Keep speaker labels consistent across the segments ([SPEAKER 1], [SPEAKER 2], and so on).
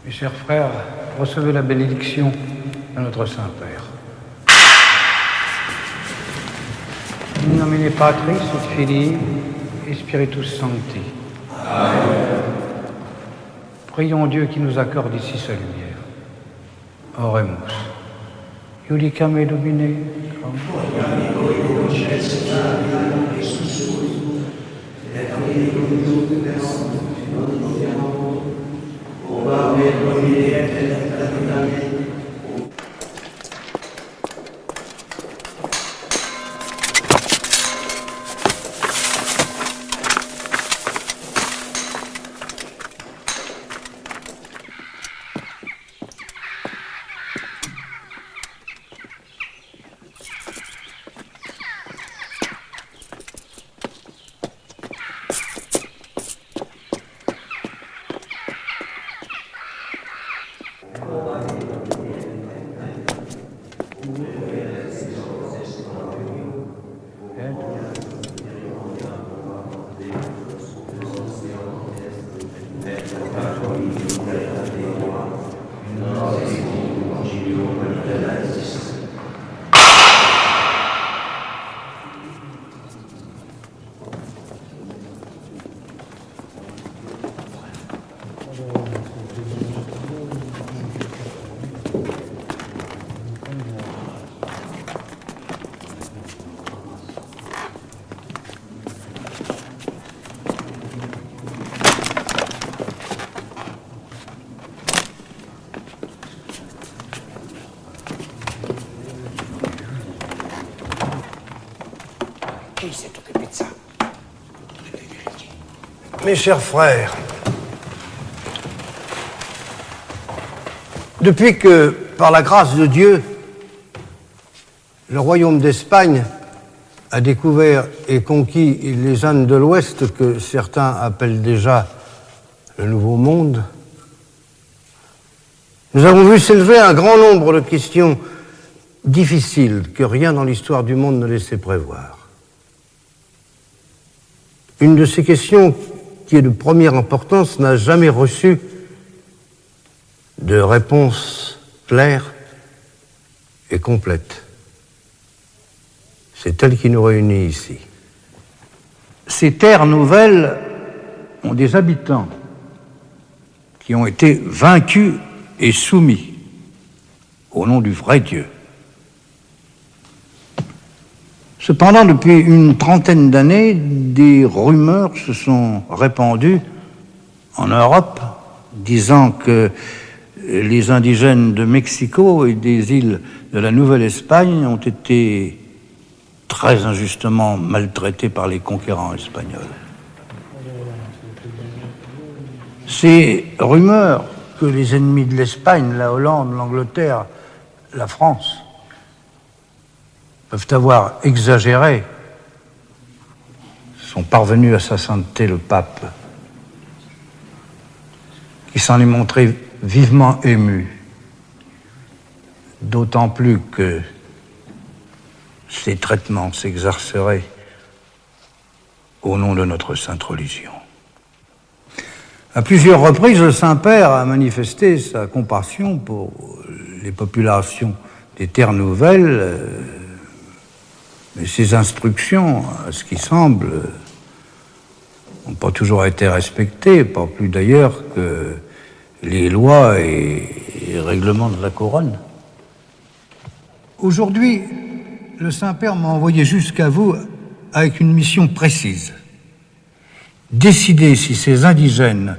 [SPEAKER 1] Mes chers frères, recevez la bénédiction de notre Saint-Père. In nomine Patris et Filii et Spiritus Sancti. Amen. Prions Dieu qui nous accorde ici sa lumière. Oremus. Iudicame Domine.
[SPEAKER 2] Qui s'est occupé de ça?
[SPEAKER 3] Mes chers frères, depuis que, par la grâce de Dieu, le royaume d'Espagne a découvert et conquis les Indes de l'Ouest, que certains appellent déjà le Nouveau Monde, nous avons vu s'élever un grand nombre de questions difficiles que rien dans l'histoire du monde ne laissait prévoir. Une de ces questions, qui est de première importance, n'a jamais reçu de réponse claire et complète. C'est elle qui nous réunit ici.
[SPEAKER 1] Ces terres nouvelles ont des habitants qui ont été vaincus et soumis au nom du vrai Dieu. Cependant, depuis une trentaine d'années, des rumeurs se sont répandues en Europe, disant que les indigènes de Mexico et des îles de la Nouvelle-Espagne ont été très injustement maltraités par les conquérants espagnols. Ces rumeurs que les ennemis de l'Espagne, la Hollande, l'Angleterre, la France, peuvent avoir exagéré, sont parvenus à sa sainteté le pape, qui s'en est montré vivement ému, d'autant plus que ces traitements s'exerceraient au nom de notre sainte religion. À plusieurs reprises, le Saint-Père a manifesté sa compassion pour les populations des Terres Nouvelles, mais ses instructions, à ce qui semble, n'ont pas toujours été respectées, pas plus d'ailleurs que les lois et règlements de la couronne. Aujourd'hui, le Saint-Père m'a envoyé jusqu'à vous avec une mission précise. Décider si ces indigènes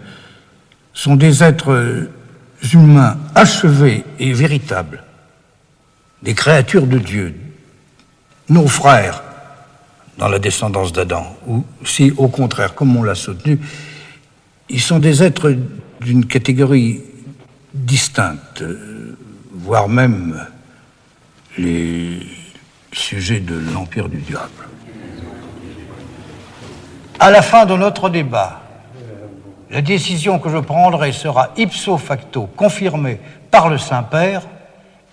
[SPEAKER 1] sont des êtres humains achevés et véritables, des créatures de Dieu, nos frères dans la descendance d'Adam, ou si, au contraire, comme on l'a soutenu, ils sont des êtres d'une catégorie distincte, voire même les sujets de l'empire du diable. À la fin de notre débat, la décision que je prendrai sera ipso facto confirmée par le Saint-Père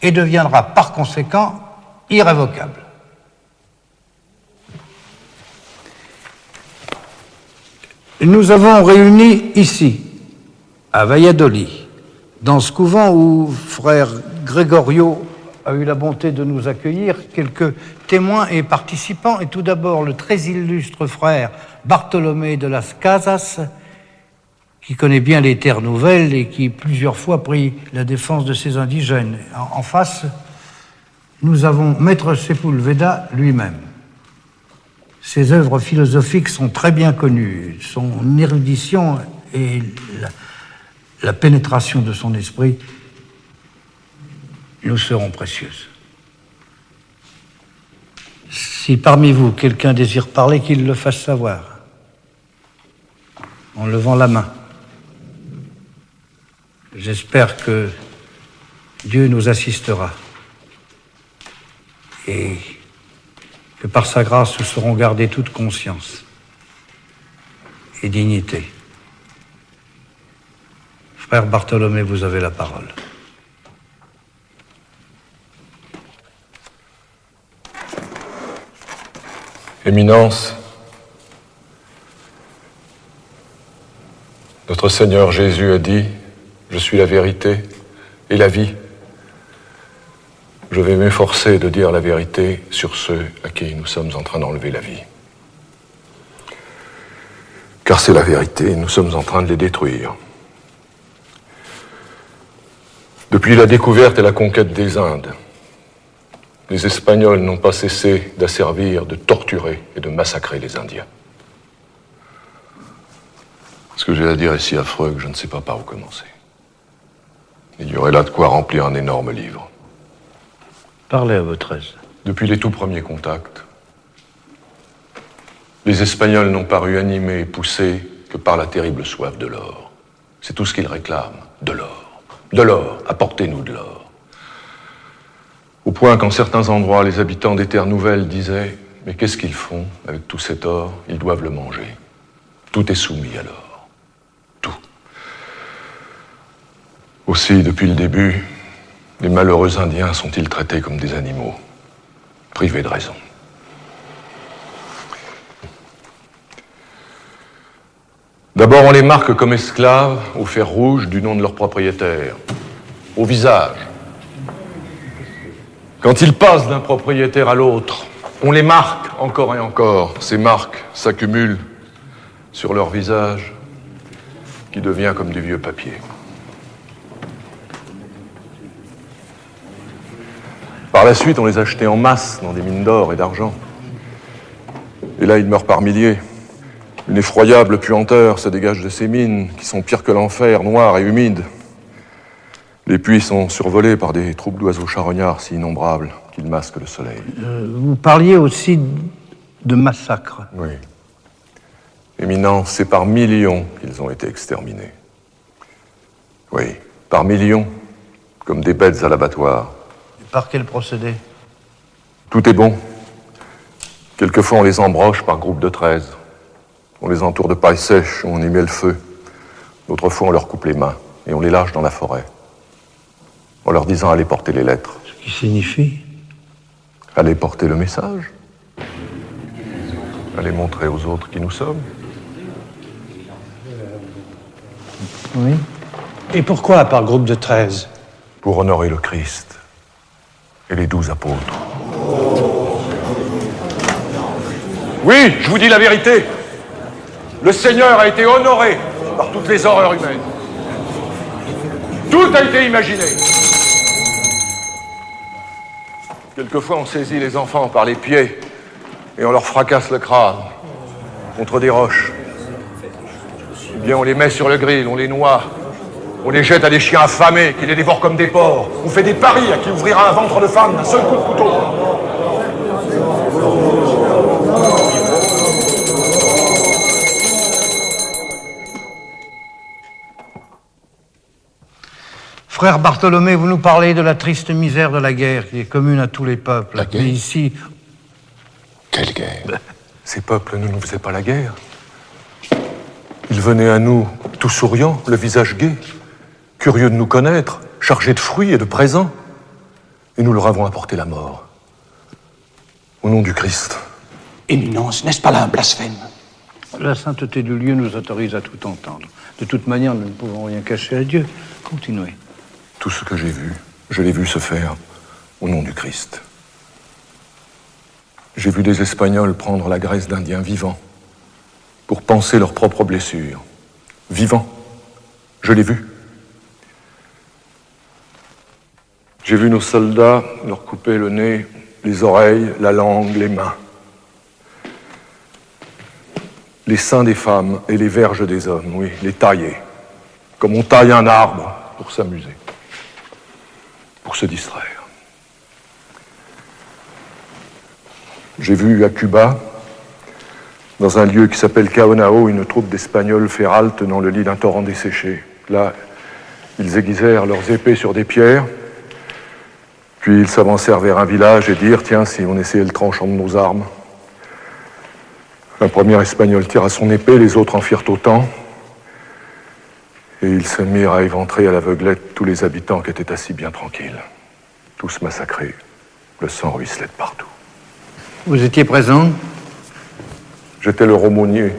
[SPEAKER 1] et deviendra par conséquent irrévocable. Nous avons réuni ici, à Valladolid, dans ce couvent où frère Gregorio a eu la bonté de nous accueillir, quelques témoins et participants, et tout d'abord le très illustre frère Bartolomé de las Casas, qui connaît bien les Terres Nouvelles et qui plusieurs fois prit la défense de ces indigènes. En face, nous avons Maître Sepúlveda lui-même. Ses œuvres philosophiques sont très bien connues. Son érudition et la pénétration de son esprit nous seront précieuses. Si parmi vous, quelqu'un désire parler, qu'il le fasse savoir, en levant la main. J'espère que Dieu nous assistera et que par sa grâce nous saurons garder toute conscience et dignité. Frère Bartholomé, vous avez la parole.
[SPEAKER 4] Éminence, notre Seigneur Jésus a dit « Je suis la vérité et la vie ». Je vais m'efforcer de dire la vérité sur ceux à qui nous sommes en train d'enlever la vie. Car c'est la vérité, nous sommes en train de les détruire. Depuis la découverte et la conquête des Indes, les Espagnols n'ont pas cessé d'asservir, de torturer et de massacrer les Indiens. Ce que j'ai à dire est si affreux que je ne sais pas par où commencer. Il y aurait là de quoi remplir un énorme livre.
[SPEAKER 1] Parlez à votre aise.
[SPEAKER 4] Depuis les tout premiers contacts, les Espagnols n'ont paru animés et poussés que par la terrible soif de l'or. C'est tout ce qu'ils réclament, de l'or. De l'or, apportez-nous de l'or. Au point qu'en certains endroits, les habitants des Terres Nouvelles disaient « Mais qu'est-ce qu'ils font avec tout cet or? Ils doivent le manger. » Tout est soumis à l'or. Tout. Aussi, depuis le début, les malheureux Indiens sont-ils traités comme des animaux, privés de raison. D'abord, on les marque comme esclaves au fer rouge du nom de leur propriétaire, au visage. Quand ils passent d'un propriétaire à l'autre, on les marque encore et encore. Ces marques s'accumulent sur leur visage, qui devient comme du vieux papier. Par la suite, on les achetait en masse dans des mines d'or et d'argent. Et là, ils meurent par milliers. Une effroyable puanteur se dégage de ces mines, qui sont pires que l'enfer, noires et humides. Les puits sont survolés par des troupes d'oiseaux charognards si innombrables qu'ils masquent le soleil.
[SPEAKER 1] Vous parliez aussi de massacres.
[SPEAKER 4] Oui. Éminence, c'est par millions qu'ils ont été exterminés. Oui, par millions, comme des bêtes à l'abattoir.
[SPEAKER 1] Par quel procédé?
[SPEAKER 4] Tout est bon. Quelquefois, on les embroche par groupe de 13. On les entoure de paille sèche, on y met le feu. D'autres fois, on leur coupe les mains et on les lâche dans la forêt, en leur disant allez porter les lettres.
[SPEAKER 1] Ce qui signifie?
[SPEAKER 4] Allez porter le message. Allez montrer aux autres qui nous sommes.
[SPEAKER 1] Oui.
[SPEAKER 2] Et pourquoi par groupe de 13?
[SPEAKER 4] Pour honorer le Christ et les 12 apôtres. Oui, je vous dis la vérité. Le Seigneur a été honoré par toutes les horreurs humaines. Tout a été imaginé. Quelquefois, on saisit les enfants par les pieds et on leur fracasse le crâne contre des roches. Ou bien on les met sur le grill, on les noie, on les jette à des chiens affamés qui les dévorent comme des porcs. On fait des paris à qui ouvrira un ventre de femme d'un seul coup de couteau.
[SPEAKER 1] Frère Bartholomé, vous nous parlez de la triste misère de la guerre qui est commune à tous les peuples.
[SPEAKER 4] La guerre?
[SPEAKER 1] Mais ici...
[SPEAKER 4] Quelle guerre? Ces peuples ne nous faisaient pas la guerre. Ils venaient à nous tout souriants, le visage gai, curieux de nous connaître, chargés de fruits et de présents. Et nous leur avons apporté la mort. Au nom du Christ.
[SPEAKER 2] Éminence, n'est-ce pas là un blasphème?
[SPEAKER 1] La sainteté du lieu nous autorise à tout entendre. De toute manière, nous ne pouvons rien cacher à Dieu. Continuez.
[SPEAKER 4] Tout ce que j'ai vu, je l'ai vu se faire au nom du Christ. J'ai vu des Espagnols prendre la graisse d'Indiens vivants pour panser leurs propres blessures. Vivants. Je l'ai vu. J'ai vu nos soldats leur couper le nez, les oreilles, la langue, les mains. Les seins des femmes et les verges des hommes, oui, les tailler, comme on taille un arbre pour s'amuser, pour se distraire. J'ai vu à Cuba, dans un lieu qui s'appelle Caonao, une troupe d'Espagnols faire halte dans le lit d'un torrent desséché. Là, ils aiguisèrent leurs épées sur des pierres, puis ils s'avancèrent vers un village et dirent « Tiens, si on essayait le tranchant de nos armes ?» Un premier Espagnol tira son épée, les autres en firent autant, et ils se mirent à éventrer à l'aveuglette tous les habitants qui étaient assis bien tranquilles. Tous massacrés, le sang ruisselait de partout.
[SPEAKER 1] Vous étiez présent?
[SPEAKER 4] J'étais le aumônier.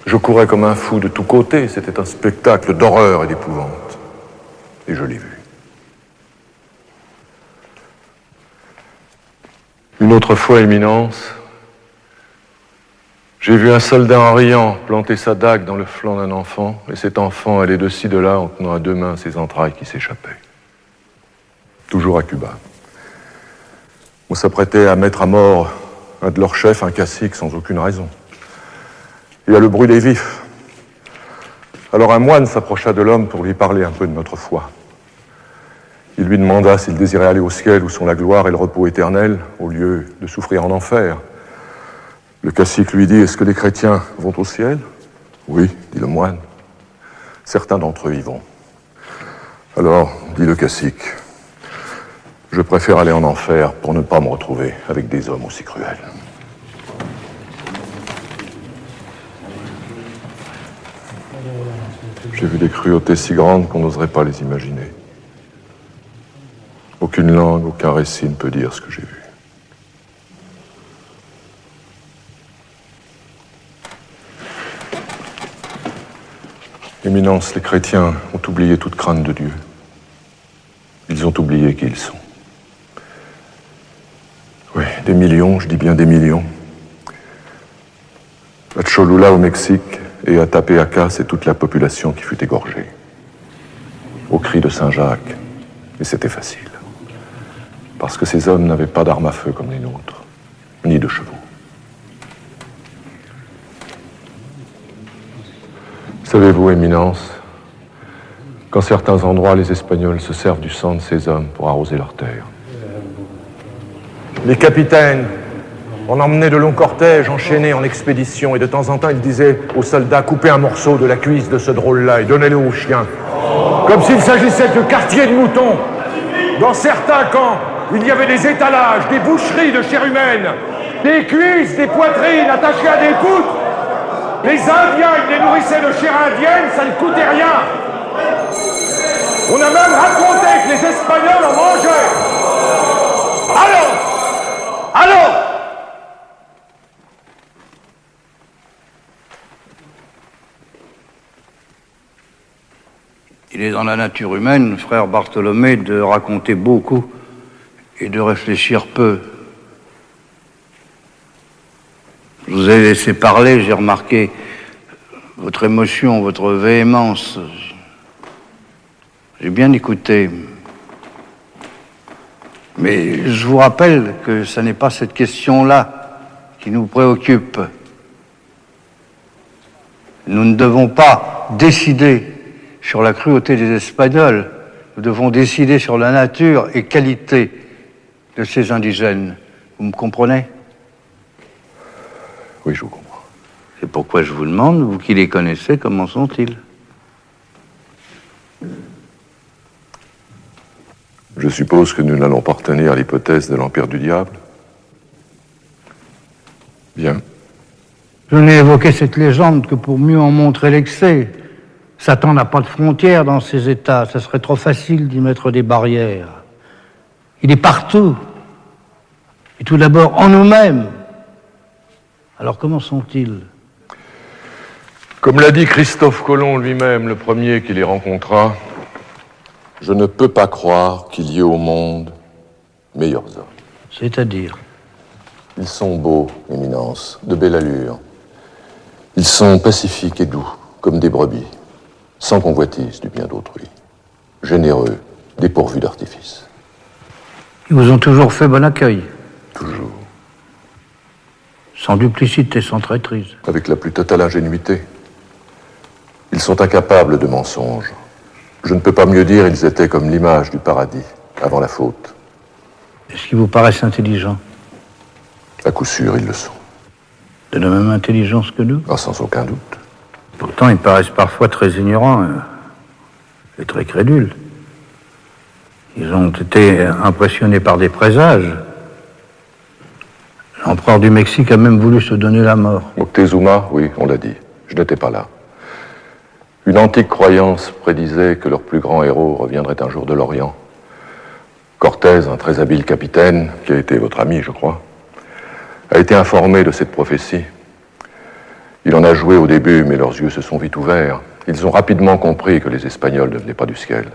[SPEAKER 4] Je courais comme un fou de tous côtés. C'était un spectacle d'horreur et d'épouvante. Et je l'ai vu. Une autre fois, Éminence, j'ai vu un soldat en riant planter sa dague dans le flanc d'un enfant, et cet enfant allait de ci de là en tenant à deux mains ses entrailles qui s'échappaient. Toujours à Cuba. On s'apprêtait à mettre à mort un de leurs chefs, un cacique, sans aucune raison. Il y a le bruit des vifs. Alors un moine s'approcha de l'homme pour lui parler un peu de notre foi. Il lui demanda s'il désirait aller au ciel où sont la gloire et le repos éternel, au lieu de souffrir en enfer. Le cacique lui dit « Est-ce que les chrétiens vont au ciel ?»« Oui, dit le moine. Certains d'entre eux y vont. » Alors, dit le cacique, « Je préfère aller en enfer pour ne pas me retrouver avec des hommes aussi cruels. » J'ai vu des cruautés si grandes qu'on n'oserait pas les imaginer. Aucune langue, aucun récit ne peut dire ce que j'ai vu. Éminence, les chrétiens ont oublié toute crainte de Dieu. Ils ont oublié qui ils sont. Oui, des millions, je dis bien des millions. À Cholula, au Mexique, et à Tapeaca, c'est toute la population qui fut égorgée. Au cri de Saint-Jacques. Et c'était facile. Parce que ces hommes n'avaient pas d'armes à feu comme les nôtres, ni de chevaux. Savez-vous, Éminence, qu'en certains endroits, les Espagnols se servent du sang de ces hommes pour arroser leurs terres. Les capitaines, on emmenait de longs cortèges enchaînés en expédition, et de temps en temps, ils disaient aux soldats, coupez un morceau de la cuisse de ce drôle-là et donnez-le aux chiens. Comme s'il s'agissait de quartiers de moutons. Dans certains camps, il y avait des étalages, des boucheries de chair humaine, des cuisses, des poitrines attachées à des poutres. Les Indiens, ils les nourrissaient de chair indienne, ça ne coûtait rien. On a même raconté que les Espagnols en mangeaient. Allons!
[SPEAKER 1] Il est dans la nature humaine, frère Bartholomé, de raconter beaucoup et de réfléchir peu. Je vous ai laissé parler, j'ai remarqué votre émotion, votre véhémence. J'ai bien écouté. Mais je vous rappelle que ce n'est pas cette question-là qui nous préoccupe. Nous ne devons pas décider sur la cruauté des Espagnols. Nous devons décider sur la nature et qualité de ces indigènes. Vous me comprenez?
[SPEAKER 4] Oui, je vous comprends.
[SPEAKER 1] C'est pourquoi je vous demande, vous qui les connaissez, comment sont-ils?
[SPEAKER 4] Je suppose que nous n'allons pas retenir l'hypothèse de l'Empire du Diable. Bien.
[SPEAKER 1] Je n'ai évoqué cette légende que pour mieux en montrer l'excès. Satan n'a pas de frontières dans ces États. Ça serait trop facile d'y mettre des barrières. Il est partout. Et tout d'abord en nous-mêmes. Alors comment sont-ils?
[SPEAKER 4] Comme l'a dit Christophe Colomb lui-même, le premier qui les rencontra, je ne peux pas croire qu'il y ait au monde meilleurs hommes.
[SPEAKER 1] C'est-à-dire?
[SPEAKER 4] Ils sont beaux, Éminence, de belle allure. Ils sont pacifiques et doux, comme des brebis, sans convoitise du bien d'autrui, généreux, dépourvus d'artifice.
[SPEAKER 1] Ils vous ont toujours fait bon accueil?
[SPEAKER 4] Toujours.
[SPEAKER 1] Sans duplicité, sans traîtrise?
[SPEAKER 4] Avec la plus totale ingénuité. Ils sont incapables de mensonges. Je ne peux pas mieux dire, ils étaient comme l'image du paradis, avant la faute.
[SPEAKER 1] Est-ce qu'ils vous paraissent intelligents?
[SPEAKER 4] À coup sûr, ils le sont.
[SPEAKER 1] De la même intelligence que nous?
[SPEAKER 4] Ah, sans aucun doute.
[SPEAKER 1] Pourtant, ils paraissent parfois très ignorants et très crédules. Ils ont été impressionnés par des présages. L'empereur du Mexique a même voulu se donner la mort.
[SPEAKER 4] Moctezuma, oui, on l'a dit. Je n'étais pas là. Une antique croyance prédisait que leur plus grand héros reviendrait un jour de l'Orient. Cortés, un très habile capitaine, qui a été votre ami, je crois, a été informé de cette prophétie. Il en a joué au début, mais leurs yeux se sont vite ouverts. Ils ont rapidement compris que les Espagnols ne venaient pas du ciel.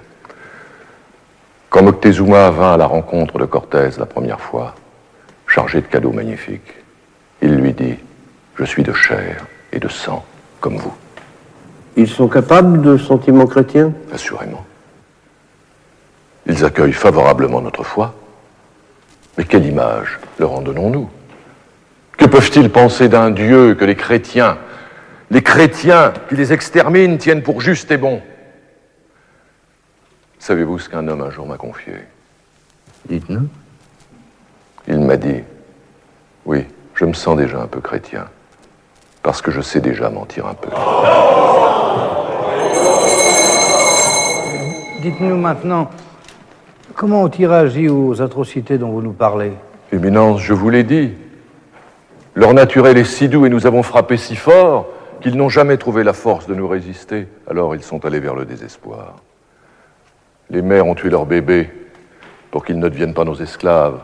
[SPEAKER 4] Quand Moctezuma vint à la rencontre de Cortés la première fois, chargé de cadeaux magnifiques, il lui dit « Je suis de chair et de sang, comme vous. »
[SPEAKER 5] Ils sont capables de sentiments chrétiens?
[SPEAKER 4] Assurément. Ils accueillent favorablement notre foi. Mais quelle image leur en donnons-nous? Que peuvent-ils penser d'un Dieu que les chrétiens qui les exterminent, tiennent pour juste et bon? Savez-vous ce qu'un homme un jour m'a confié?
[SPEAKER 1] Dites-nous.
[SPEAKER 4] Il m'a dit, oui, je me sens déjà un peu chrétien, parce que je sais déjà mentir un peu.
[SPEAKER 1] Dites-nous maintenant, comment ont-ils réagi aux atrocités dont vous nous parlez?
[SPEAKER 4] Éminence, je vous l'ai dit. Leur naturel est si doux et nous avons frappé si fort qu'ils n'ont jamais trouvé la force de nous résister. Alors ils sont allés vers le désespoir. Les mères ont tué leurs bébés pour qu'ils ne deviennent pas nos esclaves.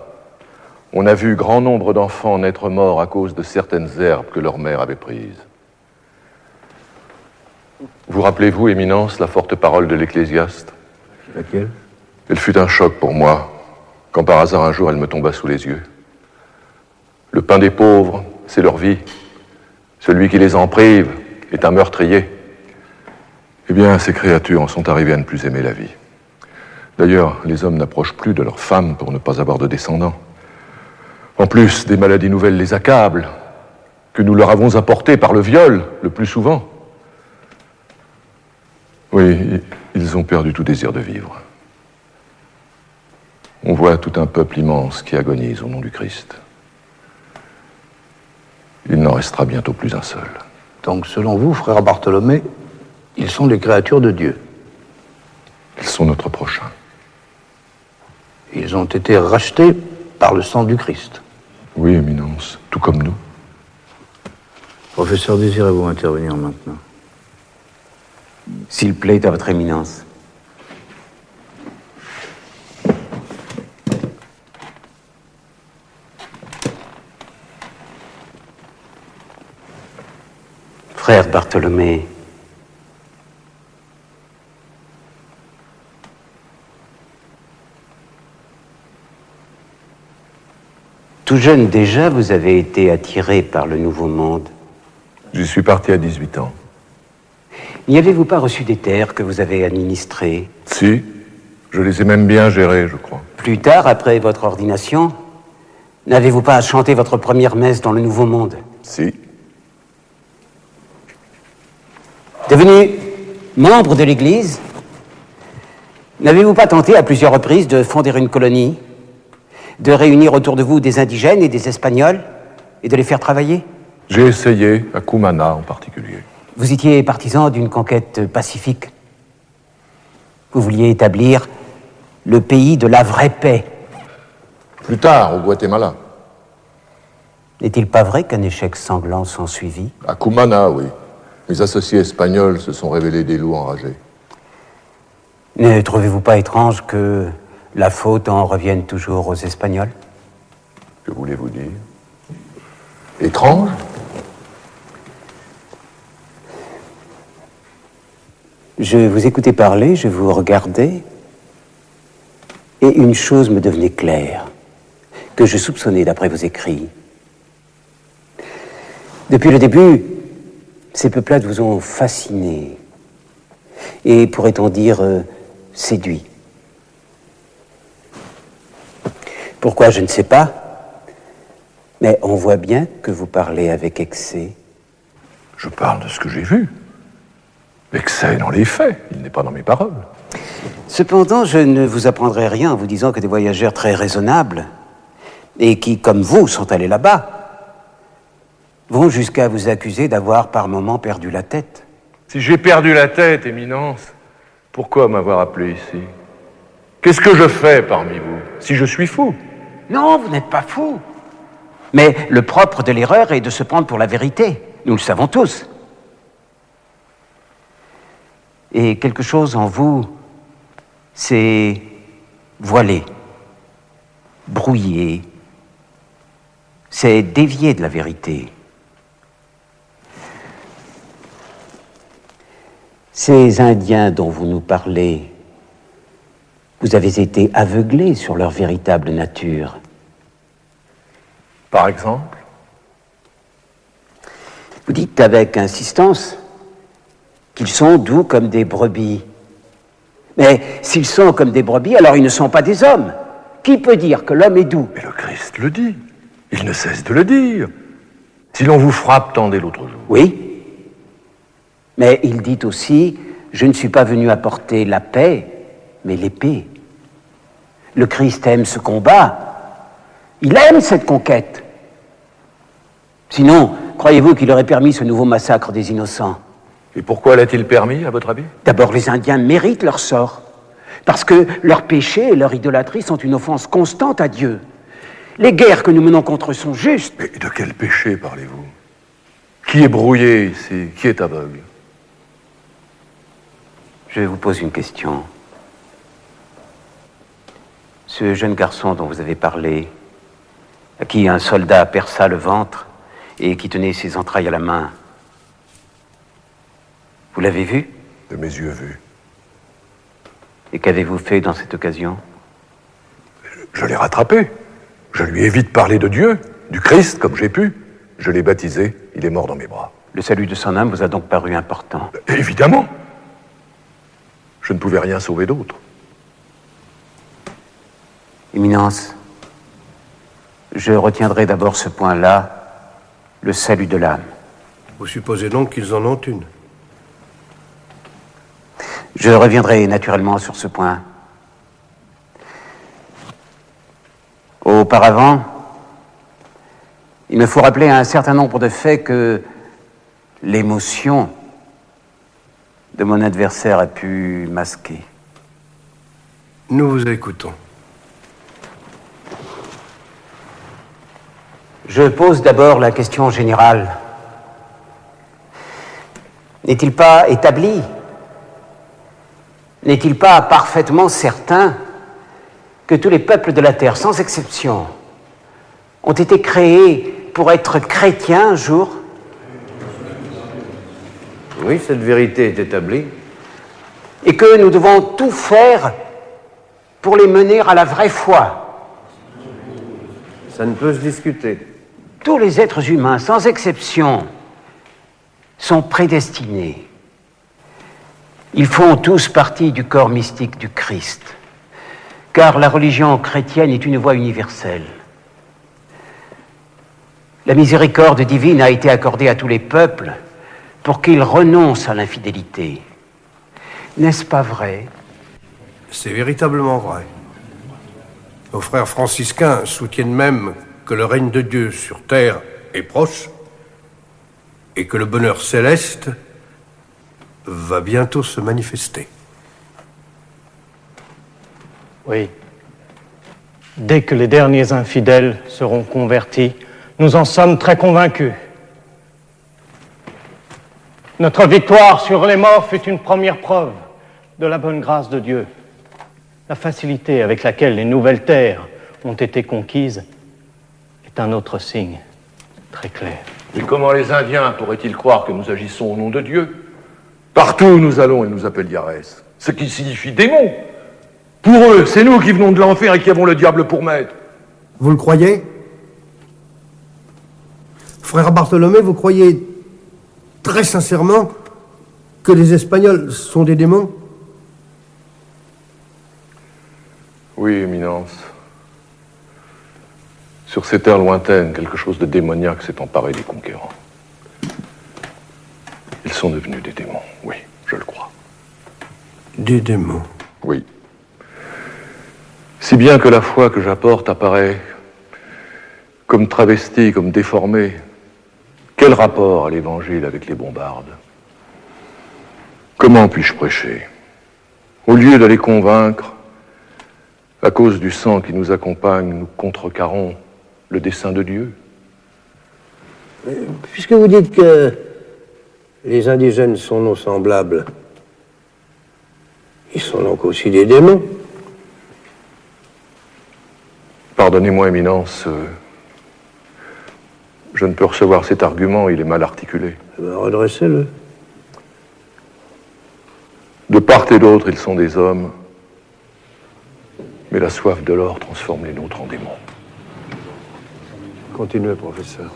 [SPEAKER 4] On a vu grand nombre d'enfants naître morts à cause de certaines herbes que leur mère avait prises. Vous rappelez-vous, Éminence, la forte parole de l'Ecclésiaste?
[SPEAKER 1] Laquelle?
[SPEAKER 4] Elle fut un choc pour moi, quand par hasard un jour elle me tomba sous les yeux. Le pain des pauvres, c'est leur vie. Celui qui les en prive est un meurtrier. Eh bien, ces créatures en sont arrivées à ne plus aimer la vie. D'ailleurs, les hommes n'approchent plus de leurs femmes pour ne pas avoir de descendants. En plus, des maladies nouvelles les accablent, que nous leur avons apportées par le viol, le plus souvent. Oui, ils ont perdu tout désir de vivre. On voit tout un peuple immense qui agonise au nom du Christ. Il n'en restera bientôt plus un seul.
[SPEAKER 1] Donc, selon vous, frère Bartholomé, ils sont les créatures de Dieu.
[SPEAKER 4] Ils sont notre prochain.
[SPEAKER 1] Ils ont été rachetés par le sang du Christ.
[SPEAKER 4] Oui, Éminence, tout comme nous.
[SPEAKER 1] Professeur, désirez-vous intervenir maintenant?
[SPEAKER 5] S'il plaît à votre éminence. Frère Bartholomé, Tout jeune déjà, vous avez été attiré par le Nouveau Monde.
[SPEAKER 4] J'y suis parti à 18 ans.
[SPEAKER 5] N'y avez-vous pas reçu des terres que vous avez administrées?
[SPEAKER 4] Si, je les ai même bien gérées, je crois.
[SPEAKER 5] Plus tard, après votre ordination, n'avez-vous pas chanté votre première messe dans le Nouveau Monde?
[SPEAKER 4] Si.
[SPEAKER 5] Devenu membre de l'Église, n'avez-vous pas tenté à plusieurs reprises de fonder une colonie, de réunir autour de vous des indigènes et des Espagnols, et de les faire travailler?
[SPEAKER 4] J'ai essayé, à Cumaná en particulier.
[SPEAKER 5] Vous étiez partisan d'une conquête pacifique. Vous vouliez établir le pays de la vraie paix.
[SPEAKER 4] Plus tard, au Guatemala.
[SPEAKER 5] N'est-il pas vrai qu'un échec sanglant s'ensuivit?
[SPEAKER 4] À Cumaná, oui. Mes associés espagnols se sont révélés des loups enragés.
[SPEAKER 5] Ne trouvez-vous pas étrange que la faute en revienne toujours aux Espagnols?
[SPEAKER 4] Que voulez-vous dire? Étrange?
[SPEAKER 5] Je vous écoutais parler, je vous regardais, et une chose me devenait claire, que je soupçonnais d'après vos écrits. Depuis le début, ces peuplades vous ont fasciné, et pourrait-on dire séduit. Pourquoi, je ne sais pas, mais on voit bien que vous parlez avec excès.
[SPEAKER 4] Je parle de ce que j'ai vu. L'excès dans les faits, il n'est pas dans mes paroles.
[SPEAKER 5] Cependant, je ne vous apprendrai rien en vous disant que des voyageurs très raisonnables, et qui, comme vous, sont allés là-bas, vont jusqu'à vous accuser d'avoir par moments perdu la tête.
[SPEAKER 4] Si j'ai perdu la tête, Éminence, pourquoi m'avoir appelé ici? Qu'est-ce que je fais parmi vous, si je suis fou?
[SPEAKER 5] Non, vous n'êtes pas fou. Mais le propre de l'erreur est de se prendre pour la vérité. Nous le savons tous. Et quelque chose en vous s'est voilé, brouillé, s'est dévié de la vérité. Ces Indiens dont vous nous parlez, vous avez été aveuglés sur leur véritable nature.
[SPEAKER 4] Par exemple?
[SPEAKER 5] Vous dites avec insistance qu'ils sont doux comme des brebis. Mais s'ils sont comme des brebis, alors ils ne sont pas des hommes. Qui peut dire que l'homme est doux?
[SPEAKER 4] Mais le Christ le dit. Il ne cesse de le dire. Si l'on vous frappe, tendez l'autre jour.
[SPEAKER 5] Oui. Mais il dit aussi, je ne suis pas venu apporter la paix, mais l'épée. Le Christ aime ce combat. Il aime cette conquête. Sinon, croyez-vous qu'il aurait permis ce nouveau massacre des innocents?
[SPEAKER 4] Et pourquoi l'a-t-il permis, à votre avis?
[SPEAKER 5] D'abord, les Indiens méritent leur sort, parce que leurs péchés et leur idolâtrie sont une offense constante à Dieu. Les guerres que nous menons contre eux sont justes.
[SPEAKER 4] Mais de quel péché parlez-vous? Qui est brouillé ici? Qui est aveugle?
[SPEAKER 5] Je vous pose une question. Ce jeune garçon dont vous avez parlé, à qui un soldat perça le ventre et qui tenait ses entrailles à la main, vous l'avez vu?
[SPEAKER 4] De mes yeux vus.
[SPEAKER 5] Et qu'avez-vous fait dans cette occasion?
[SPEAKER 4] Je l'ai rattrapé. Je lui ai vite parlé de Dieu, du Christ, comme j'ai pu. Je l'ai baptisé, il est mort dans mes bras.
[SPEAKER 5] Le salut de son âme vous a donc paru important?
[SPEAKER 4] Évidemment. Je ne pouvais rien sauver d'autre.
[SPEAKER 5] Éminence, je retiendrai d'abord ce point-là, le salut de l'âme.
[SPEAKER 3] Vous supposez donc qu'ils en ont une?
[SPEAKER 5] Je reviendrai naturellement sur ce point. Auparavant, il me faut rappeler un certain nombre de faits que l'émotion de mon adversaire a pu masquer.
[SPEAKER 3] Nous vous écoutons.
[SPEAKER 5] Je pose d'abord la question générale. N'est-il pas établi, n'est-il pas parfaitement certain que tous les peuples de la Terre, sans exception, ont été créés pour être chrétiens un jour?
[SPEAKER 1] Oui, cette vérité est établie.
[SPEAKER 5] Et que nous devons tout faire pour les mener à la vraie foi?
[SPEAKER 6] Ça ne peut se discuter.
[SPEAKER 5] Tous les êtres humains, sans exception, sont prédestinés. Ils font tous partie du corps mystique du Christ, car la religion chrétienne est une voie universelle. La miséricorde divine a été accordée à tous les peuples pour qu'ils renoncent à l'infidélité. N'est-ce pas vrai?
[SPEAKER 3] C'est véritablement vrai. Nos frères franciscains soutiennent même que le règne de Dieu sur terre est proche et que le bonheur céleste va bientôt se manifester.
[SPEAKER 2] Oui. Dès que les derniers infidèles seront convertis, nous en sommes très convaincus. Notre victoire sur les morts fut une première preuve de la bonne grâce de Dieu. La facilité avec laquelle les nouvelles terres ont été conquises est un autre signe très clair.
[SPEAKER 4] Et comment les Indiens pourraient-ils croire que nous agissons au nom de Dieu? Partout où nous allons, ils nous appellent Yarès, ce qui signifie démon. Pour eux, c'est nous qui venons de l'enfer et qui avons le diable pour maître.
[SPEAKER 3] Vous le croyez? Frère Bartholomé, vous croyez très sincèrement que les Espagnols sont des démons?
[SPEAKER 4] Oui, Éminence. Sur ces terres lointaines, quelque chose de démoniaque s'est emparé des conquérants. Ils sont devenus des démons, oui, je le crois.
[SPEAKER 3] Des démons?
[SPEAKER 4] Oui. Si bien que la foi que j'apporte apparaît comme travestie, comme déformée. Quel rapport à l'Évangile avec les bombardes? Comment puis-je prêcher? Au lieu de les convaincre, à cause du sang qui nous accompagne, nous contrecarrons le dessein de Dieu.
[SPEAKER 3] Puisque vous dites que les indigènes sont nos semblables, ils sont donc aussi des démons?
[SPEAKER 4] Pardonnez-moi, Éminence, je ne peux recevoir cet argument, il est mal articulé.
[SPEAKER 3] Redressez-le.
[SPEAKER 4] De part et d'autre, ils sont des hommes, mais la soif de l'or transforme les nôtres en démons.
[SPEAKER 3] Continuez, professeur.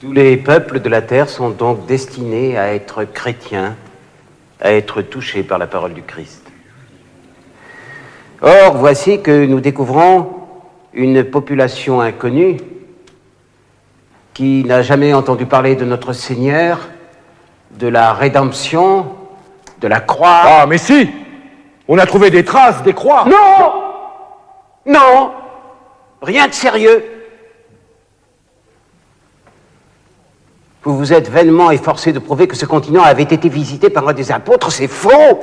[SPEAKER 5] Tous les peuples de la terre sont donc destinés à être chrétiens, à être touchés par la parole du Christ. Or, voici que nous découvrons une population inconnue qui n'a jamais entendu parler de notre Seigneur, de la rédemption, de la croix.
[SPEAKER 4] Ah, mais si! On a trouvé des traces, des croix!
[SPEAKER 5] Non! Non! Rien de sérieux. Vous vous êtes vainement efforcé de prouver que ce continent avait été visité par un des apôtres. C'est faux!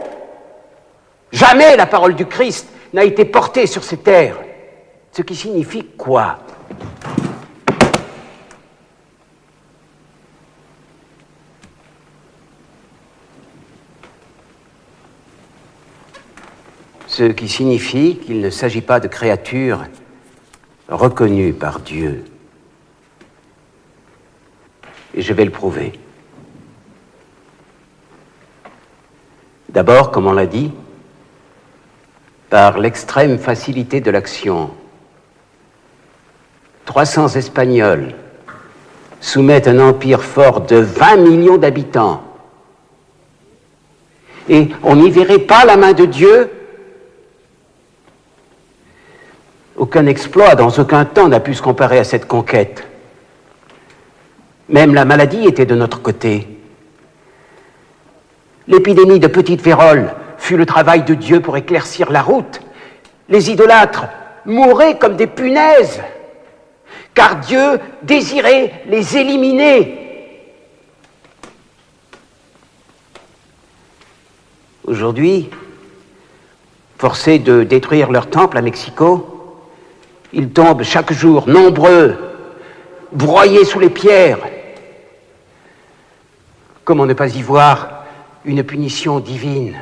[SPEAKER 5] Jamais la parole du Christ n'a été portée sur ces terres. Ce qui signifie quoi? Ce qui signifie qu'il ne s'agit pas de créatures reconnues par Dieu. Et je vais le prouver. D'abord, comme on l'a dit, par l'extrême facilité de l'action. 300 Espagnols soumettent un empire fort de 20 millions d'habitants. Et on n'y verrait pas la main de Dieu. Aucun exploit, dans aucun temps, n'a pu se comparer à cette conquête. Même la maladie était de notre côté. L'épidémie de petite vérole fut le travail de Dieu pour éclaircir la route. Les idolâtres mouraient comme des punaises, car Dieu désirait les éliminer. Aujourd'hui, forcés de détruire leur temple à Mexico, ils tombent chaque jour, nombreux, broyés sous les pierres. Comment ne pas y voir une punition divine?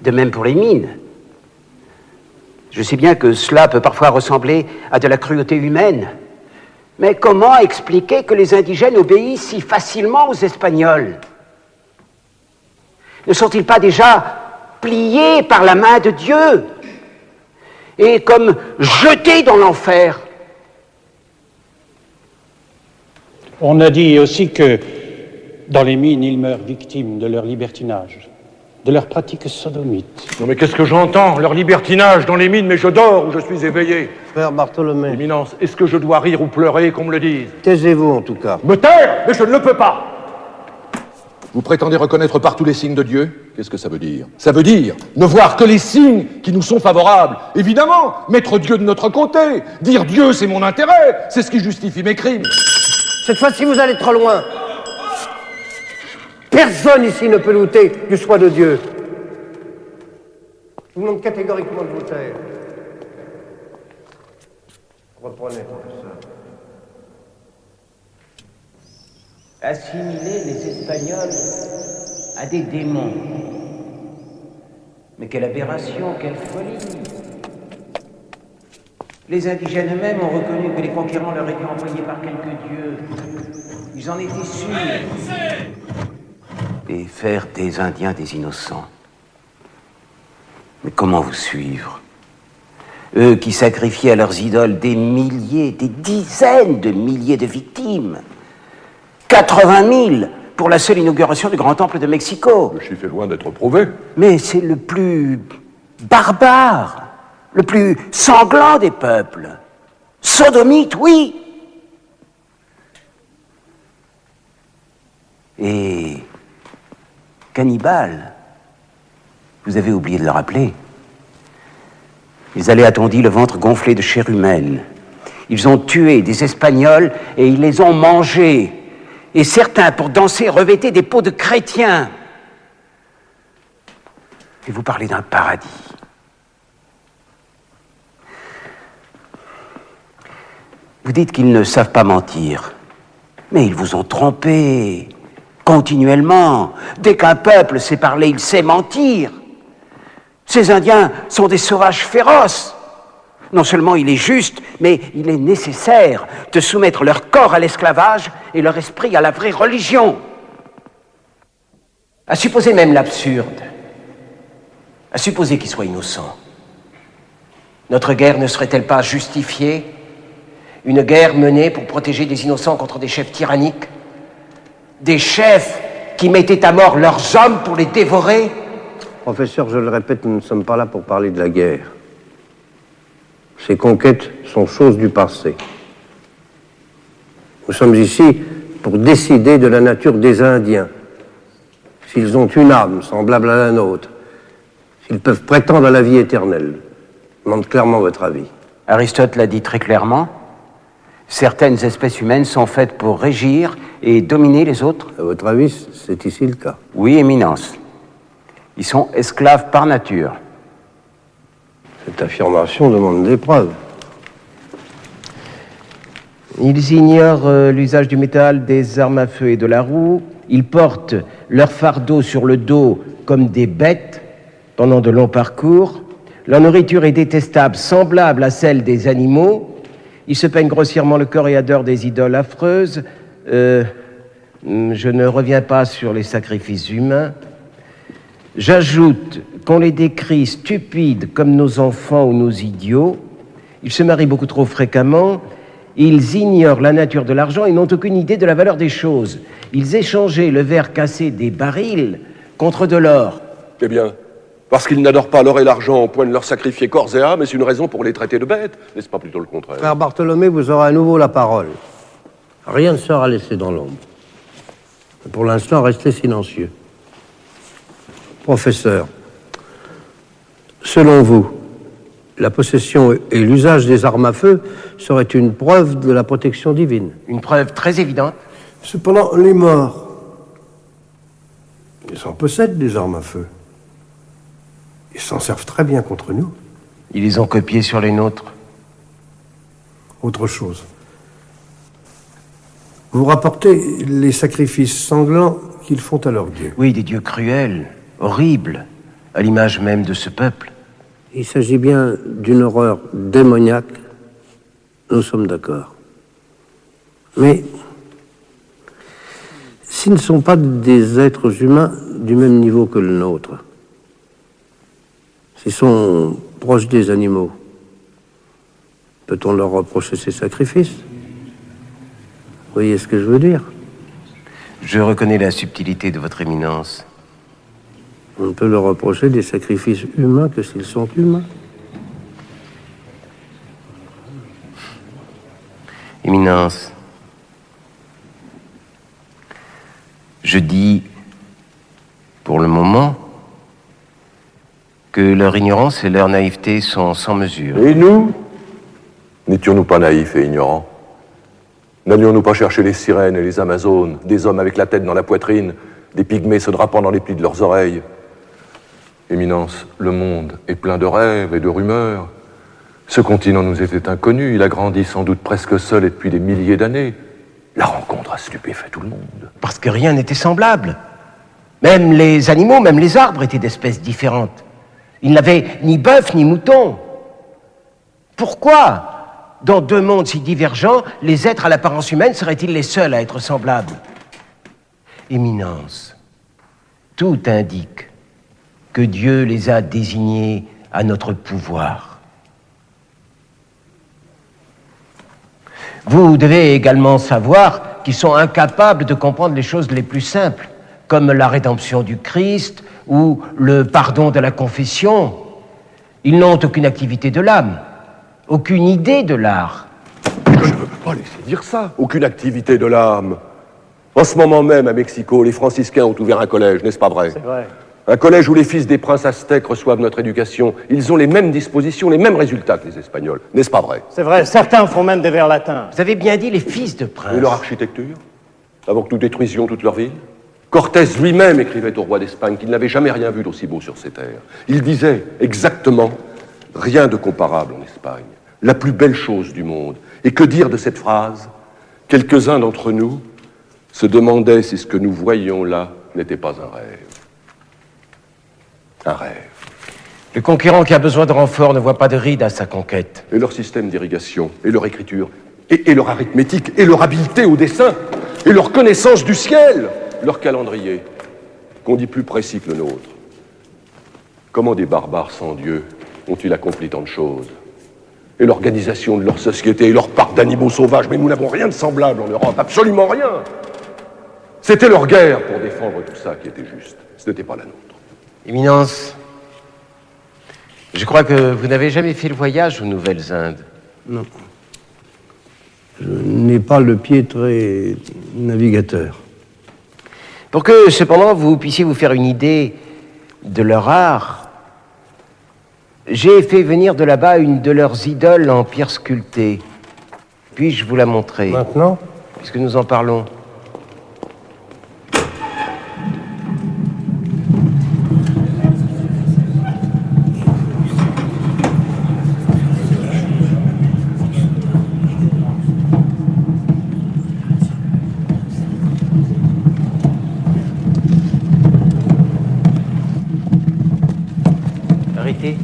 [SPEAKER 5] De même pour les mines. Je sais bien que cela peut parfois ressembler à de la cruauté humaine, mais comment expliquer que les indigènes obéissent si facilement aux Espagnols? Ne sont-ils pas déjà pliés par la main de Dieu et comme jetés dans l'enfer?
[SPEAKER 6] On a dit aussi que dans les mines, ils meurent victimes de leur libertinage, de leurs pratiques sodomites.
[SPEAKER 4] Non mais qu'est-ce que j'entends? Leur libertinage dans les mines, mais je dors ou je suis éveillé.
[SPEAKER 3] Frère Bartholomé,
[SPEAKER 4] Éminence, est-ce que je dois rire ou pleurer, qu'on me le dise?
[SPEAKER 3] taisez-vous en tout cas.
[SPEAKER 4] Me taire? Mais je ne le peux pas. Vous prétendez reconnaître partout les signes de Dieu? Qu'est-ce que ça veut dire? Ça veut dire ne voir que les signes qui nous sont favorables. Évidemment, mettre Dieu de notre côté. Dire Dieu, c'est mon intérêt. C'est ce qui justifie mes crimes.
[SPEAKER 3] Cette fois-ci, vous allez trop loin. Personne ici ne peut douter du choix de Dieu. Je vous demande catégoriquement de vous taire. Reprenez, professeur.
[SPEAKER 5] Assimiler les Espagnols à des démons. Mais quelle aberration, quelle folie! Les indigènes eux-mêmes ont reconnu que les conquérants leur étaient envoyés par quelques dieux. Ils en étaient sûrs. Et faire des Indiens des innocents. Mais comment vous suivre? Eux qui sacrifiaient à leurs idoles des milliers, des dizaines de milliers de victimes. 80 000 pour la seule inauguration du Grand Temple de Mexico.
[SPEAKER 4] Le chiffre est loin d'être prouvé.
[SPEAKER 5] Mais c'est le plus barbare, le plus sanglant des peuples. Sodomite, oui. Et cannibales, vous avez oublié de le rappeler. Ils allaient, a-t-on dit, le ventre gonflé de chair humaine. Ils ont tué des Espagnols et ils les ont mangés. Et certains, pour danser, revêtaient des peaux de chrétiens. Et vous parlez d'un paradis. Vous dites qu'ils ne savent pas mentir. Mais ils vous ont trompé. Continuellement. Dès qu'un peuple sait parler, il sait mentir. Ces Indiens sont des sauvages féroces. Non seulement il est juste, mais il est nécessaire de soumettre leur corps à l'esclavage et leur esprit à la vraie religion. À supposer même l'absurde, à supposer qu'ils soient innocents, notre guerre ne serait-elle pas justifiée? Une guerre menée pour protéger des innocents contre des chefs tyranniques? Des chefs qui mettaient à mort leurs hommes pour les dévorer?
[SPEAKER 3] Professeur, je le répète, nous ne sommes pas là pour parler de la guerre. Ces conquêtes sont choses du passé. Nous sommes ici pour décider de la nature des Indiens. S'ils ont une âme semblable à la nôtre, s'ils peuvent prétendre à la vie éternelle. Je demande clairement votre avis.
[SPEAKER 5] Aristote l'a dit très clairement. Certaines espèces humaines sont faites pour régir et dominer les autres.
[SPEAKER 3] À votre avis, c'est ici le cas?
[SPEAKER 5] Oui, Éminence. Ils sont esclaves par nature.
[SPEAKER 3] Cette affirmation demande des preuves.
[SPEAKER 7] Ils ignorent l'usage du métal, des armes à feu et de la roue. Ils portent leur fardeau sur le dos comme des bêtes pendant de longs parcours. Leur nourriture est détestable, semblable à celle des animaux. Ils se peignent grossièrement le corps et adorent des idoles affreuses. Je ne reviens pas sur les sacrifices humains. J'ajoute qu'on les décrit stupides comme nos enfants ou nos idiots. Ils se marient beaucoup trop fréquemment. Ils ignorent la nature de l'argent et n'ont aucune idée de la valeur des choses. Ils échangeaient le verre cassé des barils contre de l'or.
[SPEAKER 8] Eh bien, parce qu'ils n'adorent pas l'or et l'argent au point de leur sacrifier corps et âme, est-ce une raison pour les traiter de bêtes? N'est-ce pas plutôt le contraire?
[SPEAKER 3] Frère Bartholomé, vous aurez à nouveau la parole. Rien ne sera laissé dans l'ombre. Pour l'instant, restez silencieux. Professeur, selon vous, la possession et l'usage des armes à feu seraient une preuve de la protection divine?
[SPEAKER 7] Une preuve très évidente.
[SPEAKER 3] Cependant, les morts, ils en possèdent des armes à feu. Ils s'en servent très bien contre nous.
[SPEAKER 7] Ils les ont copiés sur les nôtres.
[SPEAKER 3] Autre chose. Vous rapportez les sacrifices sanglants qu'ils font à leurs dieux.
[SPEAKER 7] Oui, des dieux cruels, horribles, à l'image même de ce peuple.
[SPEAKER 3] Il s'agit bien d'une horreur démoniaque, nous sommes d'accord. Mais s'ils ne sont pas des êtres humains du même niveau que le nôtre, s'ils sont proches des animaux, peut-on leur reprocher ces sacrifices? Vous voyez ce que je veux dire?
[SPEAKER 7] Je reconnais la subtilité de votre éminence.
[SPEAKER 3] On ne peut leur reprocher des sacrifices humains que s'ils sont humains.
[SPEAKER 7] Éminence, je dis, pour le moment, que leur ignorance et leur naïveté sont sans mesure.
[SPEAKER 4] Et nous? N'étions-nous pas naïfs et ignorants? N'allions-nous pas chercher les sirènes et les amazones, des hommes avec la tête dans la poitrine, des pygmées se drapant dans les plis de leurs oreilles? Éminence, le monde est plein de rêves et de rumeurs. Ce continent nous était inconnu, il a grandi sans doute presque seul et depuis des milliers d'années. La rencontre a stupéfait tout le monde.
[SPEAKER 7] Parce que rien n'était semblable. Même les animaux, même les arbres étaient d'espèces différentes. Ils n'avaient ni bœuf ni mouton. Pourquoi, dans deux mondes si divergents, les êtres à l'apparence humaine seraient-ils les seuls à être semblables? Éminence, tout indique que Dieu les a désignés à notre pouvoir. Vous devez également savoir qu'ils sont incapables de comprendre les choses les plus simples, comme la rédemption du Christ ou le pardon de la confession. Ils n'ont aucune activité de l'âme, aucune idée de l'art.
[SPEAKER 8] Je ne peux pas laisser dire ça. Aucune activité de l'âme. En ce moment même, à Mexico, les franciscains ont ouvert un collège, n'est-ce pas vrai?
[SPEAKER 2] C'est vrai.
[SPEAKER 8] Un collège où les fils des princes aztèques reçoivent notre éducation. Ils ont les mêmes dispositions, les mêmes résultats que les Espagnols, n'est-ce pas vrai?
[SPEAKER 2] C'est vrai, certains font même des vers latins.
[SPEAKER 7] Vous avez bien dit les fils de princes.
[SPEAKER 8] Et leur architecture? Avant que nous détruisions toute leur ville? Cortés lui-même écrivait au roi d'Espagne qu'il n'avait jamais rien vu d'aussi beau sur ces terres. Il disait exactement « Rien de comparable en Espagne, la plus belle chose du monde ». Et que dire de cette phrase? Quelques-uns d'entre nous se demandaient si ce que nous voyions là n'était pas un rêve. Un rêve.
[SPEAKER 7] Le conquérant qui a besoin de renfort ne voit pas de rides à sa conquête.
[SPEAKER 8] Et leur système d'irrigation, et leur écriture, et leur arithmétique, et leur habileté au dessin, et leur connaissance du ciel, leur calendrier, qu'on dit plus précis que le nôtre. Comment des barbares sans Dieu ont-ils accompli tant de choses? Et l'organisation de leur société, et leur parc d'animaux sauvages, mais nous n'avons rien de semblable en Europe, absolument rien. C'était leur guerre pour défendre tout ça qui était juste. Ce n'était pas la nôtre.
[SPEAKER 7] Éminence, je crois que vous n'avez jamais fait le voyage aux Nouvelles-Indes.
[SPEAKER 3] Non. Je n'ai pas le pied très navigateur.
[SPEAKER 7] Pour que, cependant, vous puissiez vous faire une idée de leur art, j'ai fait venir de là-bas une de leurs idoles en pierre sculptée. Puis-je vous la montrer?
[SPEAKER 3] Maintenant?
[SPEAKER 7] Puisque nous en parlons. Arrêtez.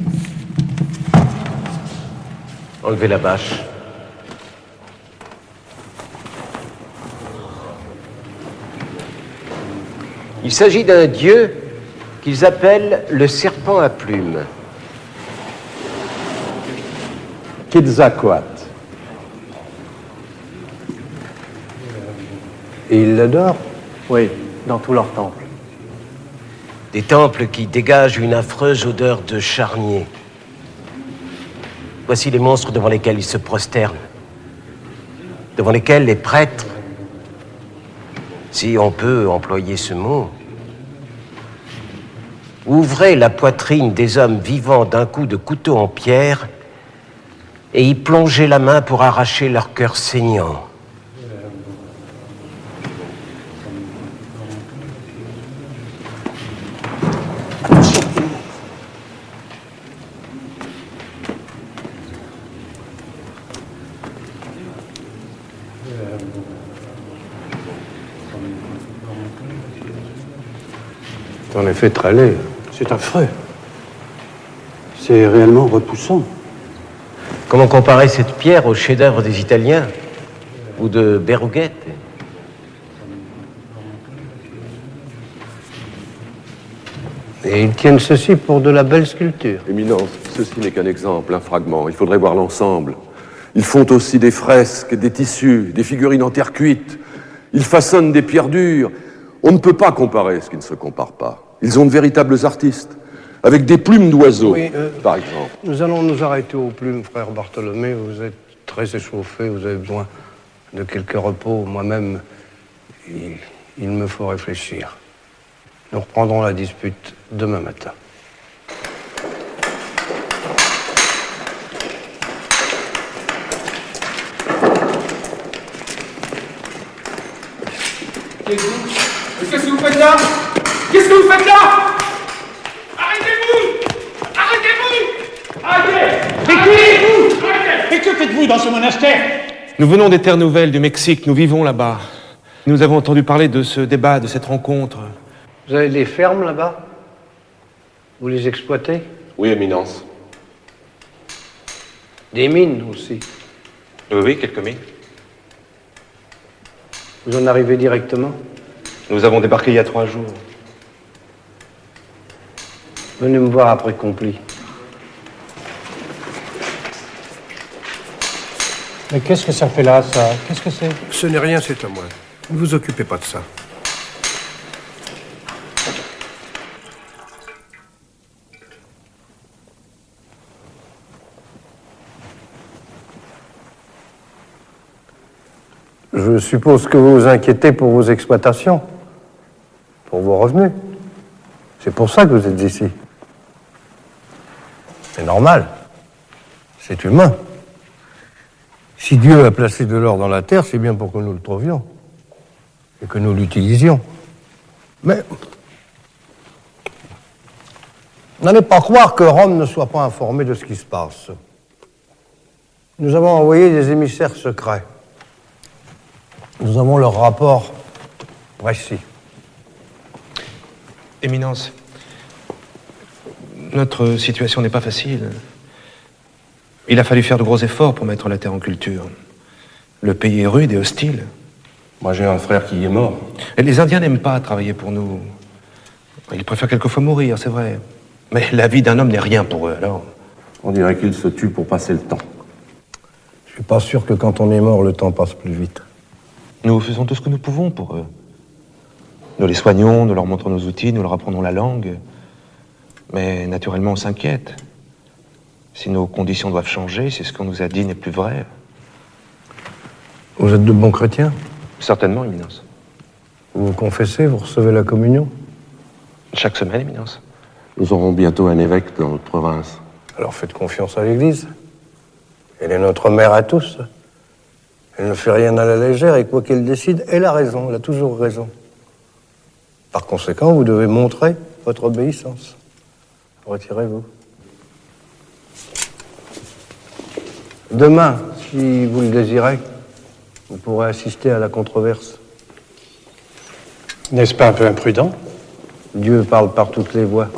[SPEAKER 7] Enlevez la bâche. Il s'agit d'un dieu qu'ils appellent le serpent à plumes.
[SPEAKER 6] Quetzalcoatl.
[SPEAKER 3] Et il l'adore?
[SPEAKER 2] Oui, dans tous leurs temples.
[SPEAKER 7] Des temples qui dégagent une affreuse odeur de charnier. Voici les monstres devant lesquels ils se prosternent, devant lesquels les prêtres, si on peut employer ce mot, ouvraient la poitrine des hommes vivants d'un coup de couteau en pierre et y plongeaient la main pour arracher leur cœur saignant.
[SPEAKER 3] C'est en effet très laid.
[SPEAKER 6] C'est affreux. C'est réellement repoussant.
[SPEAKER 7] Comment comparer cette pierre au chef-d'œuvre des Italiens ou de Berruguete?
[SPEAKER 3] Et ils tiennent ceci pour de la belle sculpture.
[SPEAKER 8] Éminence, ceci n'est qu'un exemple, un fragment. Il faudrait voir l'ensemble. Ils font aussi des fresques, des tissus, des figurines en terre cuite. Ils façonnent des pierres dures. On ne peut pas comparer ce qui ne se compare pas. Ils ont de véritables artistes, avec des plumes d'oiseaux,
[SPEAKER 3] Oui,
[SPEAKER 8] par exemple.
[SPEAKER 3] Nous allons nous arrêter aux plumes, frère Bartholomé. Vous êtes très échauffé, vous avez besoin de quelques repos. Moi-même, il me faut réfléchir. Nous reprendrons la dispute demain matin.
[SPEAKER 9] Qu'est-ce que vous faites là? Qu'est-ce que vous faites là? Arrêtez-vous! Arrêtez-vous! Arrêtez! Arrêtez-vous! Arrêtez!
[SPEAKER 6] Et que faites-vous dans ce monastère?
[SPEAKER 10] Nous venons des terres nouvelles du Mexique, nous vivons là-bas. Nous avons entendu parler de ce débat, de cette rencontre.
[SPEAKER 3] Vous avez des fermes là-bas? Vous les exploitez?
[SPEAKER 8] Oui, Éminence.
[SPEAKER 3] Des mines aussi.
[SPEAKER 10] Oui, quelques mines.
[SPEAKER 3] Vous en arrivez directement?
[SPEAKER 10] Nous avons débarqué il y a 3 jours.
[SPEAKER 3] Venez me voir après complis.
[SPEAKER 6] Mais qu'est-ce que ça fait là, ça? Qu'est-ce que c'est?
[SPEAKER 3] Ce n'est rien, c'est à moi. Ne vous occupez pas de ça. Je suppose que vous vous inquiétez pour vos exploitations, pour vos revenus. C'est pour ça que vous êtes ici. C'est normal. C'est humain. Si Dieu a placé de l'or dans la terre, c'est bien pour que nous le trouvions et que nous l'utilisions. Mais n'allez pas croire que Rome ne soit pas informée de ce qui se passe. Nous avons envoyé des émissaires secrets. Nous avons leur rapport précis.
[SPEAKER 10] Éminence, notre situation n'est pas facile. Il a fallu faire de gros efforts pour mettre la terre en culture. Le pays est rude et hostile.
[SPEAKER 8] Moi, j'ai un frère qui est mort.
[SPEAKER 10] Et les Indiens n'aiment pas travailler pour nous. Ils préfèrent quelquefois mourir, c'est vrai. Mais la vie d'un homme n'est rien pour eux, alors.
[SPEAKER 8] On dirait qu'ils se tuent pour passer le temps.
[SPEAKER 3] Je suis pas sûr que quand on est mort, le temps passe plus vite.
[SPEAKER 10] Nous faisons tout ce que nous pouvons pour eux. Nous les soignons, nous leur montrons nos outils, nous leur apprenons la langue. Mais naturellement, on s'inquiète. Si nos conditions doivent changer, si ce qu'on nous a dit n'est plus vrai.
[SPEAKER 3] Vous êtes de bons chrétiens?
[SPEAKER 10] Certainement, Éminence.
[SPEAKER 3] Vous vous confessez, vous recevez la communion?
[SPEAKER 10] Chaque semaine, Éminence.
[SPEAKER 8] Nous aurons bientôt un évêque dans notre province.
[SPEAKER 3] Alors faites confiance à l'Église. Elle est notre mère à tous. Elle ne fait rien à la légère et quoi qu'elle décide, elle a raison, elle a toujours raison. Par conséquent, vous devez montrer votre obéissance. Retirez-vous. Demain, si vous le désirez, vous pourrez assister à la controverse.
[SPEAKER 6] N'est-ce pas un peu imprudent?
[SPEAKER 3] Dieu parle par toutes les voies.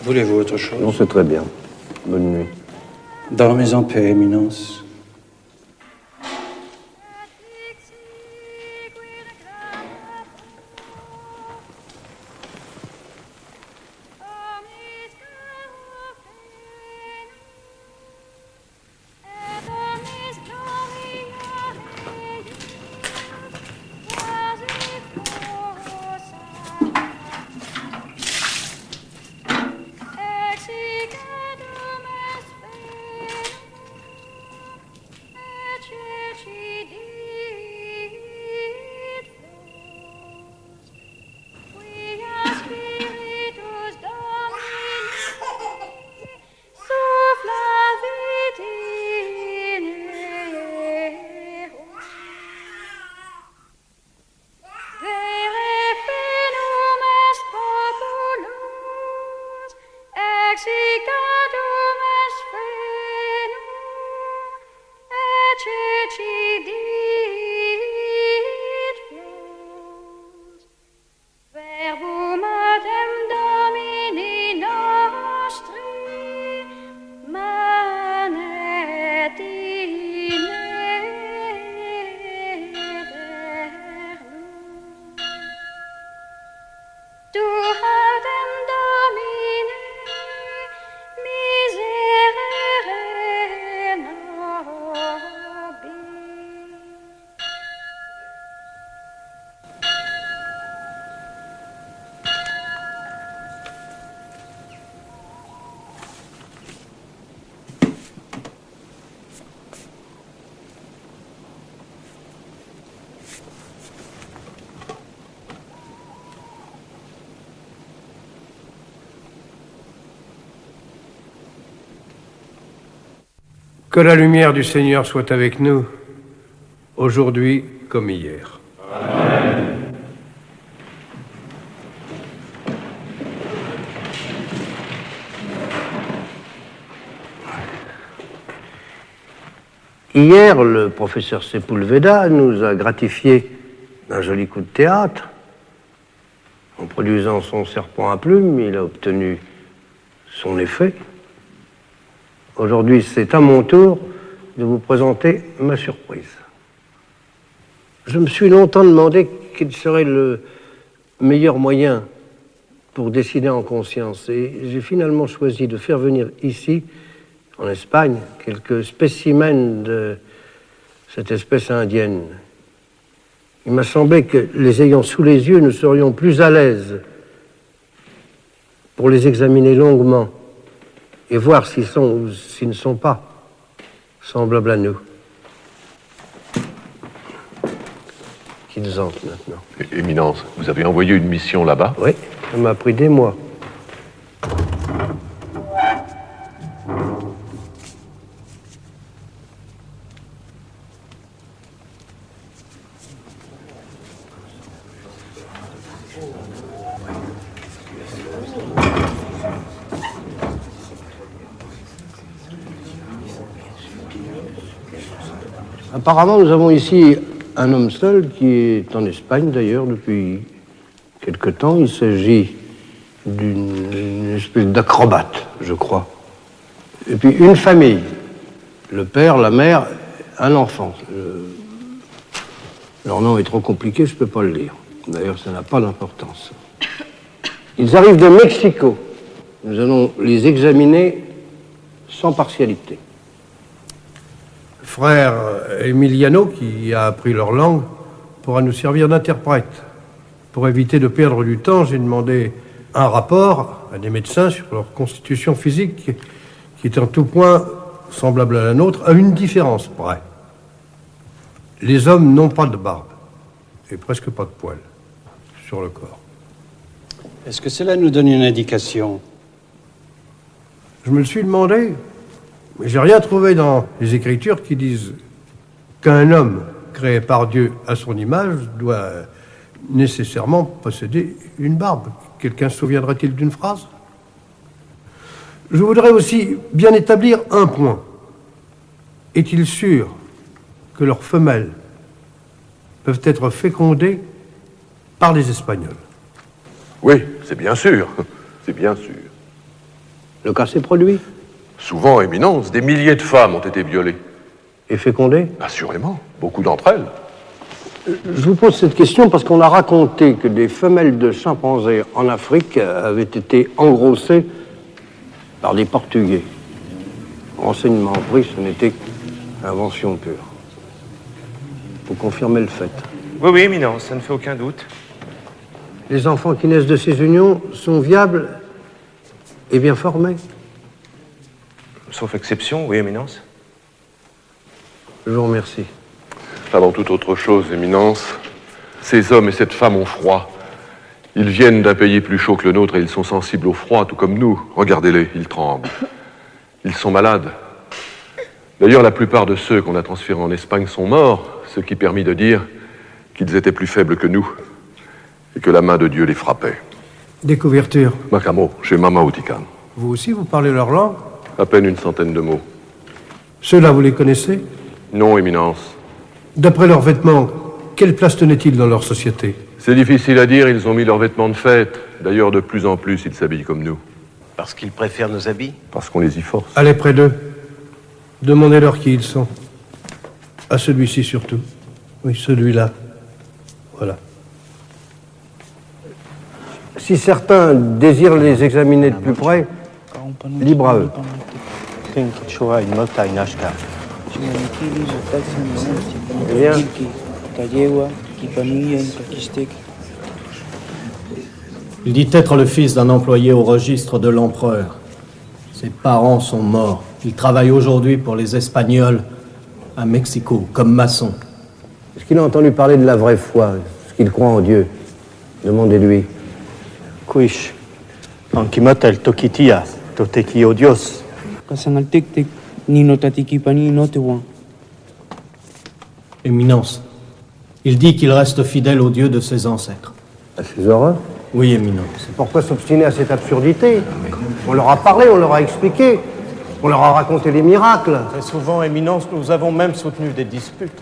[SPEAKER 6] Voulez-vous autre chose?
[SPEAKER 3] Non, c'est très bien. Bonne nuit.
[SPEAKER 6] Dormez en paix, Éminence.
[SPEAKER 3] Que la lumière du Seigneur soit avec nous, aujourd'hui comme hier. Amen. Hier, le professeur Sepulveda nous a gratifié d'un joli coup de théâtre. En produisant son serpent à plumes, il a obtenu son effet. Aujourd'hui, c'est à mon tour de vous présenter ma surprise. Je me suis longtemps demandé quel serait le meilleur moyen pour décider en conscience. Et j'ai finalement choisi de faire venir ici, en Espagne, quelques spécimens de cette espèce indienne. Il m'a semblé que, les ayant sous les yeux, nous serions plus à l'aise pour les examiner longuement et voir s'ils sont ou s'ils ne sont pas semblables à nous. Qu'ils entrent maintenant.
[SPEAKER 4] Éminence, vous avez envoyé une mission là-bas?
[SPEAKER 3] Oui, ça m'a pris des mois. Apparemment, nous avons ici un homme seul qui est en Espagne d'ailleurs depuis quelque temps. Il s'agit d'une espèce d'acrobate, je crois. Et puis une famille, le père, la mère, un enfant. Leur nom est trop compliqué, je ne peux pas le lire. D'ailleurs, ça n'a pas d'importance. Ils arrivent de Mexico. Nous allons les examiner sans partialité. Frère Emiliano, qui a appris leur langue, pourra nous servir d'interprète. Pour éviter de perdre du temps, j'ai demandé un rapport à des médecins sur leur constitution physique qui est en tout point semblable à la nôtre, à une différence près. Les hommes n'ont pas de barbe et presque pas de poils sur le corps.
[SPEAKER 6] Est-ce que cela nous donne une indication?
[SPEAKER 3] Je me le suis demandé. Mais j'ai rien trouvé dans les Écritures qui disent qu'un homme créé par Dieu à son image doit nécessairement posséder une barbe. Quelqu'un se souviendra-t-il d'une phrase? Je voudrais aussi bien établir un point. Est-il sûr que leurs femelles peuvent être fécondées par les Espagnols?
[SPEAKER 4] Oui, c'est bien sûr. C'est bien sûr.
[SPEAKER 3] Le cas s'est produit?
[SPEAKER 4] Souvent, Éminence, des milliers de femmes ont été violées.
[SPEAKER 3] Et fécondées?
[SPEAKER 4] Assurément, beaucoup d'entre elles.
[SPEAKER 3] Je vous pose cette question parce qu'on a raconté que des femelles de chimpanzés en Afrique avaient été engrossées par des Portugais. Renseignement pris, ce n'était qu'invention pure. Vous confirmez le fait?
[SPEAKER 10] Oui, oui, Éminence, ça ne fait aucun doute.
[SPEAKER 3] Les enfants qui naissent de ces unions sont viables et bien formés?
[SPEAKER 10] Sauf exception, oui, Éminence.
[SPEAKER 3] Je vous remercie.
[SPEAKER 4] Avant toute autre chose, Éminence, ces hommes et cette femme ont froid. Ils viennent d'un pays plus chaud que le nôtre et ils sont sensibles au froid, tout comme nous. Regardez-les, ils tremblent. Ils sont malades. D'ailleurs, la plupart de ceux qu'on a transférés en Espagne sont morts, ce qui permet de dire qu'ils étaient plus faibles que nous et que la main de Dieu les frappait.
[SPEAKER 3] Des couvertures?
[SPEAKER 4] Macamo, chez Mama Utican.
[SPEAKER 3] Vous aussi, vous parlez leur langue?
[SPEAKER 4] À peine une centaine de mots.
[SPEAKER 3] Ceux-là, vous les connaissez?
[SPEAKER 4] Non, Éminence.
[SPEAKER 3] D'après leurs vêtements, quelle place tenaient-ils dans leur société?
[SPEAKER 4] C'est difficile à dire, ils ont mis leurs vêtements de fête. D'ailleurs, de plus en plus, ils s'habillent comme nous.
[SPEAKER 5] Parce qu'ils préfèrent nos habits?
[SPEAKER 4] Parce qu'on les y force.
[SPEAKER 3] Allez près d'eux. Demandez-leur qui ils sont. À celui-ci surtout. Oui, celui-là. Voilà. Si certains désirent les examiner de plus près, libre à eux. Eh bien,
[SPEAKER 2] il dit être le fils d'un employé au registre de l'empereur. Ses parents sont morts. Il travaille aujourd'hui pour les Espagnols à Mexico, comme maçon.
[SPEAKER 3] Est-ce qu'il a entendu parler de la vraie foi? Est-ce qu'il croit en Dieu? Demandez-lui.
[SPEAKER 2] Quish, ankimatel tokitia, toteki odios. Éminence, il dit qu'il reste fidèle au Dieu de ses ancêtres.
[SPEAKER 3] À ses horreurs?
[SPEAKER 2] Oui, Éminence.
[SPEAKER 3] Pourquoi s'obstiner à cette absurdité? On leur a parlé, on leur a expliqué, on leur a raconté les miracles.
[SPEAKER 2] Très souvent, Éminence, nous avons même soutenu des disputes.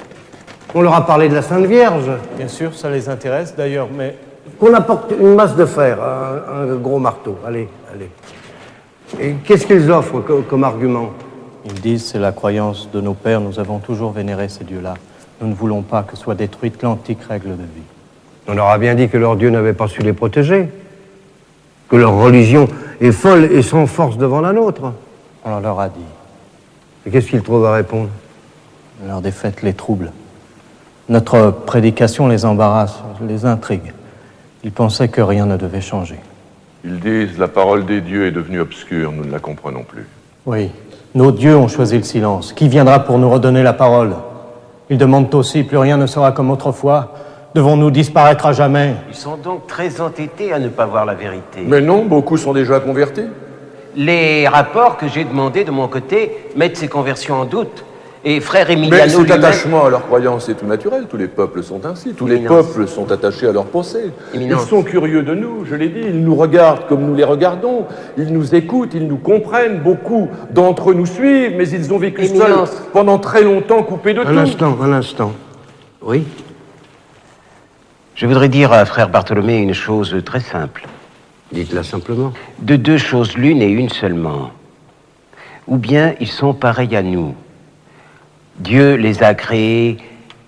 [SPEAKER 3] On leur a parlé de la Sainte Vierge.
[SPEAKER 2] Bien sûr, ça les intéresse d'ailleurs, mais...
[SPEAKER 3] Qu'on apporte une masse de fer, un gros marteau. Allez, allez. Et qu'est-ce qu'ils offrent comme argument?
[SPEAKER 2] Ils disent, c'est la croyance de nos pères, nous avons toujours vénéré ces dieux-là. Nous ne voulons pas que soit détruite l'antique règle de vie.
[SPEAKER 3] On leur a bien dit que leur Dieu n'avait pas su les protéger, que leur religion est folle et sans force devant la nôtre.
[SPEAKER 2] On leur a dit.
[SPEAKER 3] Et qu'est-ce qu'ils trouvent à répondre?
[SPEAKER 2] Leur défaite les trouble. Notre prédication les embarrasse, les intrigue. Ils pensaient que rien ne devait changer.
[SPEAKER 4] Ils disent la parole des dieux est devenue obscure, nous ne la comprenons plus.
[SPEAKER 2] Oui, nos dieux ont choisi le silence. Qui viendra pour nous redonner la parole? Ils demandent aussi, plus rien ne sera comme autrefois. Devons-nous disparaître à jamais?
[SPEAKER 7] Ils sont donc très entêtés à ne pas voir la vérité.
[SPEAKER 4] Mais non, beaucoup sont déjà convertis.
[SPEAKER 7] Les rapports que j'ai demandés de mon côté mettent ces conversions en doute. Et frère Emiliano
[SPEAKER 4] Mais cet
[SPEAKER 7] lui-même...
[SPEAKER 4] attachement à leur croyance est tout naturel. Tous les peuples sont ainsi. Tous les peuples sont attachés à leur pensée.
[SPEAKER 7] Éminence.
[SPEAKER 4] Ils sont curieux de nous, je l'ai dit. Ils nous regardent comme nous les regardons. Ils nous écoutent, ils nous comprennent. Beaucoup d'entre eux nous suivent, mais ils ont vécu seuls pendant très longtemps, coupés de tout.
[SPEAKER 3] Un instant. Oui?
[SPEAKER 7] Je voudrais dire à frère Bartholomé une chose très simple.
[SPEAKER 3] Dites-la simplement.
[SPEAKER 7] De deux choses l'une et une seulement. Ou bien ils sont pareils à nous. Dieu les a créés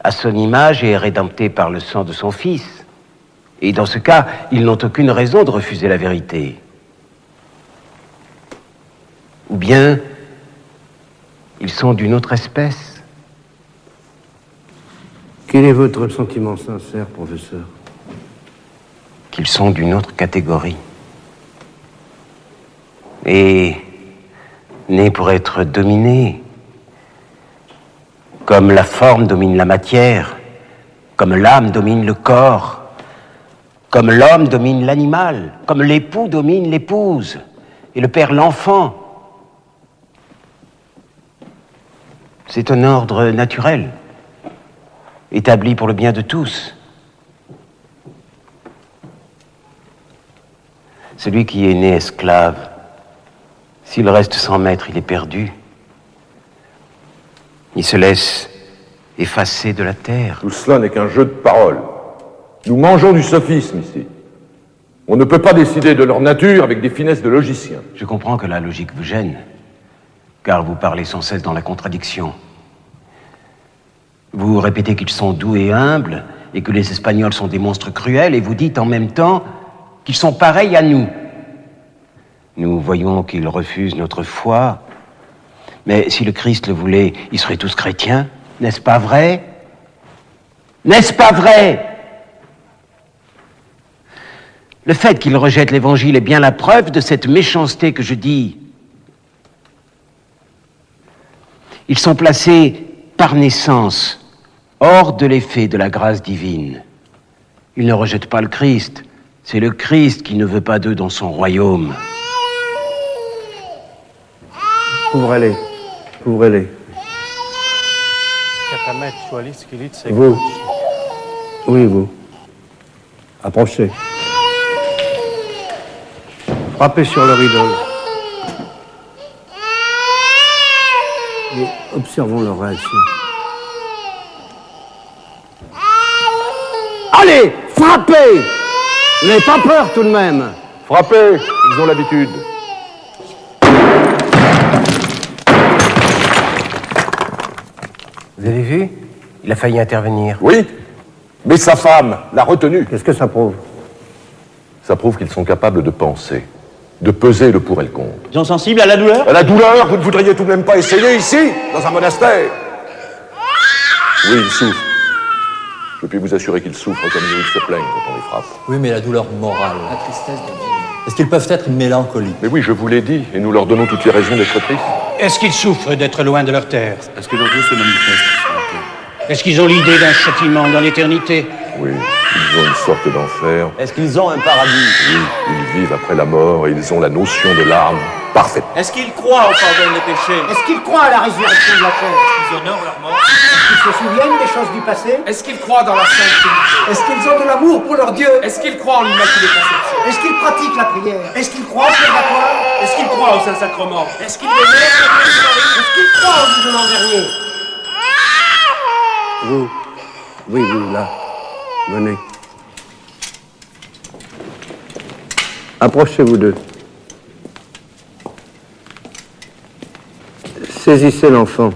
[SPEAKER 7] à son image et rédemptés par le sang de son Fils. Et dans ce cas, ils n'ont aucune raison de refuser la vérité. Ou bien, ils sont d'une autre espèce.
[SPEAKER 3] Quel est votre sentiment sincère, professeur?
[SPEAKER 7] Qu'ils sont d'une autre catégorie. Et nés pour être dominés. Comme la forme domine la matière, comme l'âme domine le corps, comme l'homme domine l'animal, comme l'époux domine l'épouse, et le père l'enfant. C'est un ordre naturel, établi pour le bien de tous. Celui qui est né esclave, s'il reste sans maître, il est perdu. Il se laisse effacer de la terre.
[SPEAKER 4] Tout cela n'est qu'un jeu de paroles. Nous mangeons du sophisme ici. On ne peut pas décider de leur nature avec des finesses de logiciens.
[SPEAKER 7] Je comprends que la logique vous gêne, car vous parlez sans cesse dans la contradiction. Vous répétez qu'ils sont doux et humbles, et que les Espagnols sont des monstres cruels, et vous dites en même temps qu'ils sont pareils à nous. Nous voyons qu'ils refusent notre foi. Mais si le Christ le voulait, ils seraient tous chrétiens, n'est-ce pas vrai? N'est-ce pas vrai? Le fait qu'ils rejettent l'Évangile est bien la preuve de cette méchanceté que je dis. Ils sont placés par naissance hors de l'effet de la grâce divine. Ils ne rejettent pas le Christ, c'est le Christ qui ne veut pas d'eux dans son royaume.
[SPEAKER 3] Ouvrez-les. Ouvrez-les. Vous. Oui, vous. Approchez. Frappez sur leur idole. Et observons leur réaction. Allez, frappez! Vous n'avez pas peur tout de même?
[SPEAKER 4] Frappez, ils ont l'habitude.
[SPEAKER 7] Vous avez vu? Il a failli intervenir.
[SPEAKER 4] Oui, mais sa femme l'a retenu.
[SPEAKER 3] Qu'est-ce que ça prouve?
[SPEAKER 4] Ça prouve qu'ils sont capables de penser, de peser le pour et le contre.
[SPEAKER 11] Ils sont sensibles à la douleur?
[SPEAKER 4] À la douleur, vous ne voudriez tout de même pas essayer ici, dans un monastère? Oui, ils souffrent. Je puis vous assurer qu'ils souffrent comme ils se plaignent quand on les frappe.
[SPEAKER 11] Oui, mais la douleur morale. La tristesse de vie. Est-ce qu'ils peuvent être mélancoliques?
[SPEAKER 4] Mais oui, je vous l'ai dit, et nous leur donnons toutes les raisons d'être tristes.
[SPEAKER 6] Est-ce qu'ils souffrent d'être loin de leur terre?
[SPEAKER 11] Est-ce que leur Dieu se manifeste?
[SPEAKER 6] Est-ce qu'ils ont l'idée d'un châtiment dans l'éternité?
[SPEAKER 4] Oui, ils ont une sorte d'enfer.
[SPEAKER 11] Est-ce qu'ils ont un paradis?
[SPEAKER 4] Oui, ils vivent après la mort et ils ont la notion de l'âme.
[SPEAKER 8] parfait.
[SPEAKER 12] Est-ce qu'ils croient au pardon des péchés?
[SPEAKER 13] Est-ce qu'ils croient à la résurrection de la terre?
[SPEAKER 12] Ils honorent leur mort?
[SPEAKER 13] Est-ce qu'ils se souviennent des choses du passé?
[SPEAKER 12] Est-ce qu'ils croient dans la Sainte Trinité?
[SPEAKER 13] Est-ce qu'ils ont de l'amour pour leur Dieu?
[SPEAKER 12] Est-ce qu'ils croient en l'Immaculée Conception?
[SPEAKER 13] Est-ce qu'ils pratiquent la prière? Est-ce qu'ils croient au purgatoire?
[SPEAKER 12] Est-ce qu'ils croient au Saint-Sacrement?
[SPEAKER 13] Est-ce qu'ils Est-ce qu'ils croient au jugement dernier?
[SPEAKER 3] Vous, oui, vous, là, venez. Approchez-vous d'eux. Saisissez l'enfant.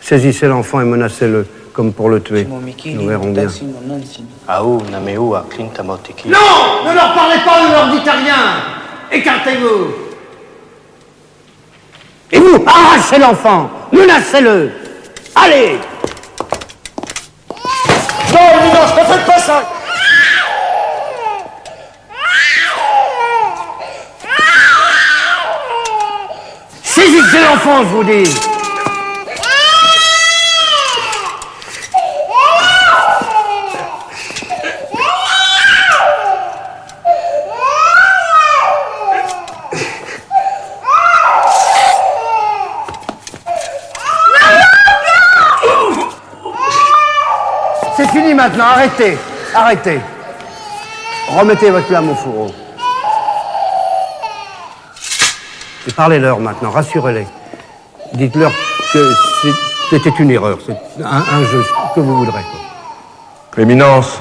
[SPEAKER 3] Saisissez l'enfant et menacez-le, comme pour le tuer. Nous verrons bien.
[SPEAKER 2] Aou, nameu, aklinta motiki.
[SPEAKER 13] Non! Ne leur parlez pas, ne leur dites rien! Écartez-vous! Et vous, arrachez l'enfant! Menacez-le! Allez!
[SPEAKER 12] Non, Éminence, ne faites pas ça!
[SPEAKER 13] Saisissez l'enfant, je vous dis! C'est fini maintenant, arrêtez, arrêtez. Remettez votre flamme au fourreau. Et parlez-leur maintenant, rassurez-les. Dites-leur que c'était une erreur, c'est un jeu, ce que vous voudrez.
[SPEAKER 4] Éminence,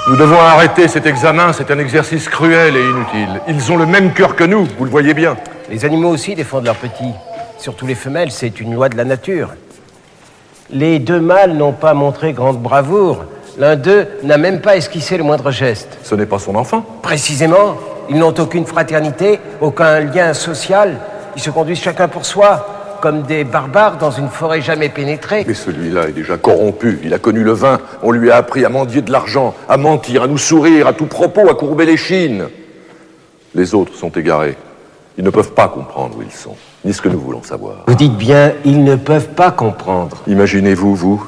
[SPEAKER 4] nous devons arrêter cet examen, c'est un exercice cruel et inutile. Ils ont le même cœur que nous, vous le voyez bien.
[SPEAKER 7] Les animaux aussi défendent leurs petits. Surtout les femelles, c'est une loi de la nature. Les deux mâles n'ont pas montré grande bravoure. L'un d'eux n'a même pas esquissé le moindre geste.
[SPEAKER 4] Ce n'est pas son enfant.
[SPEAKER 7] Précisément. Ils n'ont aucune fraternité, aucun lien social. Ils se conduisent chacun pour soi, comme des barbares dans une forêt jamais pénétrée.
[SPEAKER 8] Mais celui-là est déjà corrompu. Il a connu le vin. On lui a appris à mendier de l'argent, à mentir, à nous sourire, à tout propos, à courber les chines. Les autres sont égarés. Ils ne peuvent pas comprendre où ils sont, ni ce que nous voulons savoir.
[SPEAKER 7] Vous dites bien, ils ne peuvent pas comprendre.
[SPEAKER 8] Imaginez-vous, vous,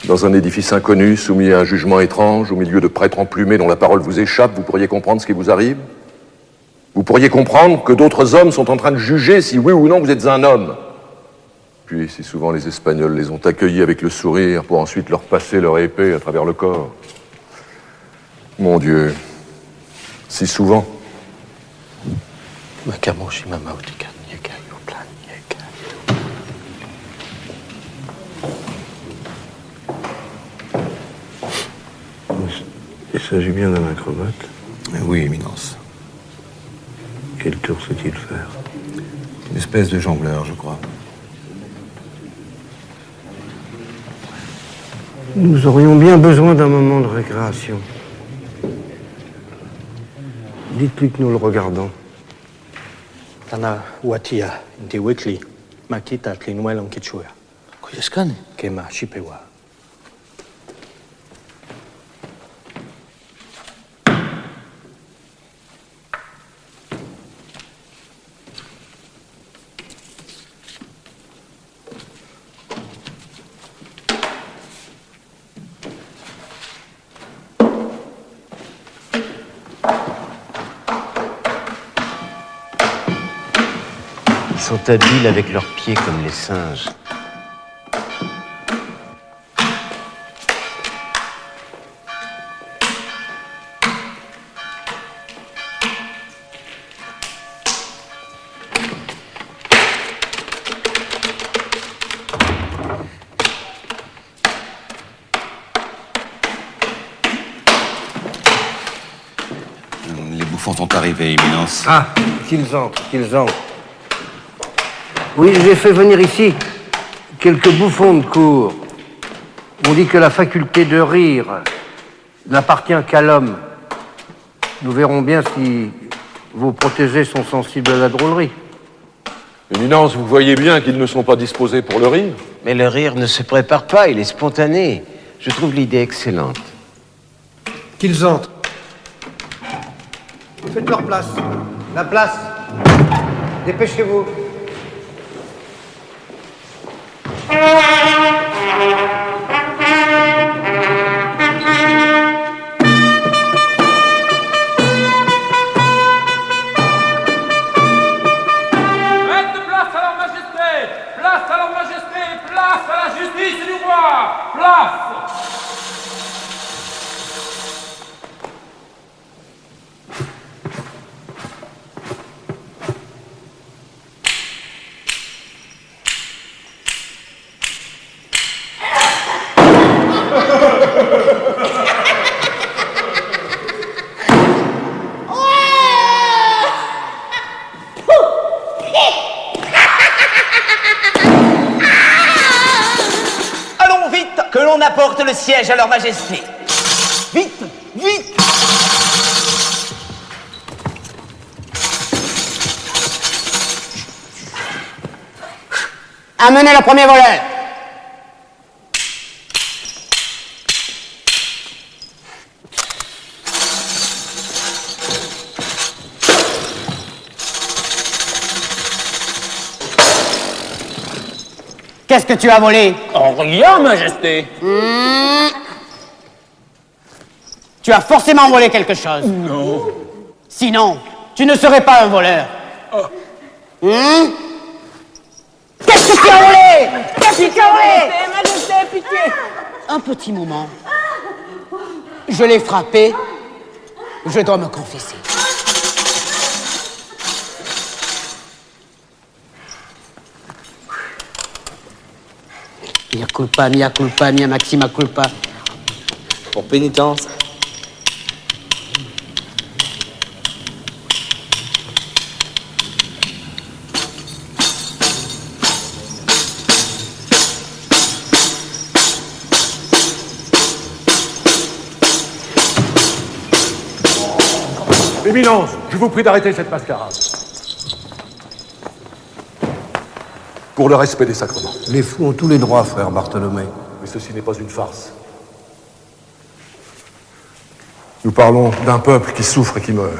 [SPEAKER 8] dans un édifice inconnu, soumis à un jugement étrange, au milieu de prêtres emplumés dont la parole vous échappe, vous pourriez comprendre ce qui vous arrive? Vous pourriez comprendre que d'autres hommes sont en train de juger si oui ou non vous êtes un homme. Puis, si souvent les Espagnols les ont accueillis avec le sourire pour ensuite leur passer leur épée à travers le corps. Mon Dieu, si souvent.
[SPEAKER 3] Il s'agit bien d'un acrobate.
[SPEAKER 14] Oui, Éminence.
[SPEAKER 3] Quel tour sait-il faire?
[SPEAKER 14] Une espèce de jongleur, je crois.
[SPEAKER 3] Nous aurions bien besoin d'un moment de récréation. Dites-lui que nous le regardons.
[SPEAKER 2] Tana watia, inti wikli, makita tlinwel on kichua.
[SPEAKER 11] Kuyashkane.
[SPEAKER 2] Kema shipewa.
[SPEAKER 5] Ils sont habiles avec leurs pieds comme les singes.
[SPEAKER 14] Les bouffons sont arrivés, Éminence.
[SPEAKER 3] Ah, qu'ils entrent, qu'ils entrent. Oui, j'ai fait venir ici quelques bouffons de cour. On dit que la faculté de rire n'appartient qu'à l'homme. Nous verrons bien si vos protégés sont sensibles à la drôlerie.
[SPEAKER 8] Éminence, vous voyez bien qu'ils ne sont pas disposés pour le rire.
[SPEAKER 5] Mais le rire ne se prépare pas, il est spontané. Je trouve l'idée excellente.
[SPEAKER 3] Qu'ils entrent. Faites leur place. La place. Dépêchez-vous.
[SPEAKER 5] apportent le siège à leur majesté. Vite, vite! Amenez le premier voleur. Qu'est-ce que tu as volé?
[SPEAKER 12] Oh, rien, Majesté.
[SPEAKER 5] Tu as forcément volé quelque chose.
[SPEAKER 12] Non.
[SPEAKER 5] Sinon, tu ne serais pas un voleur. Qu'est-ce que tu as volé? Qu'est-ce que tu as volé? Majesté, pitié. Un petit moment. Je l'ai frappé. Je dois me confesser. Mia culpa, mia maxima culpa.
[SPEAKER 11] Pour pénitence.
[SPEAKER 8] Éminence, je vous prie d'arrêter cette mascarade. Pour le respect des sacrements.
[SPEAKER 3] Les fous ont tous les droits, frère Bartholomé.
[SPEAKER 8] Mais ceci n'est pas une farce. Nous parlons d'un peuple qui souffre et qui meurt.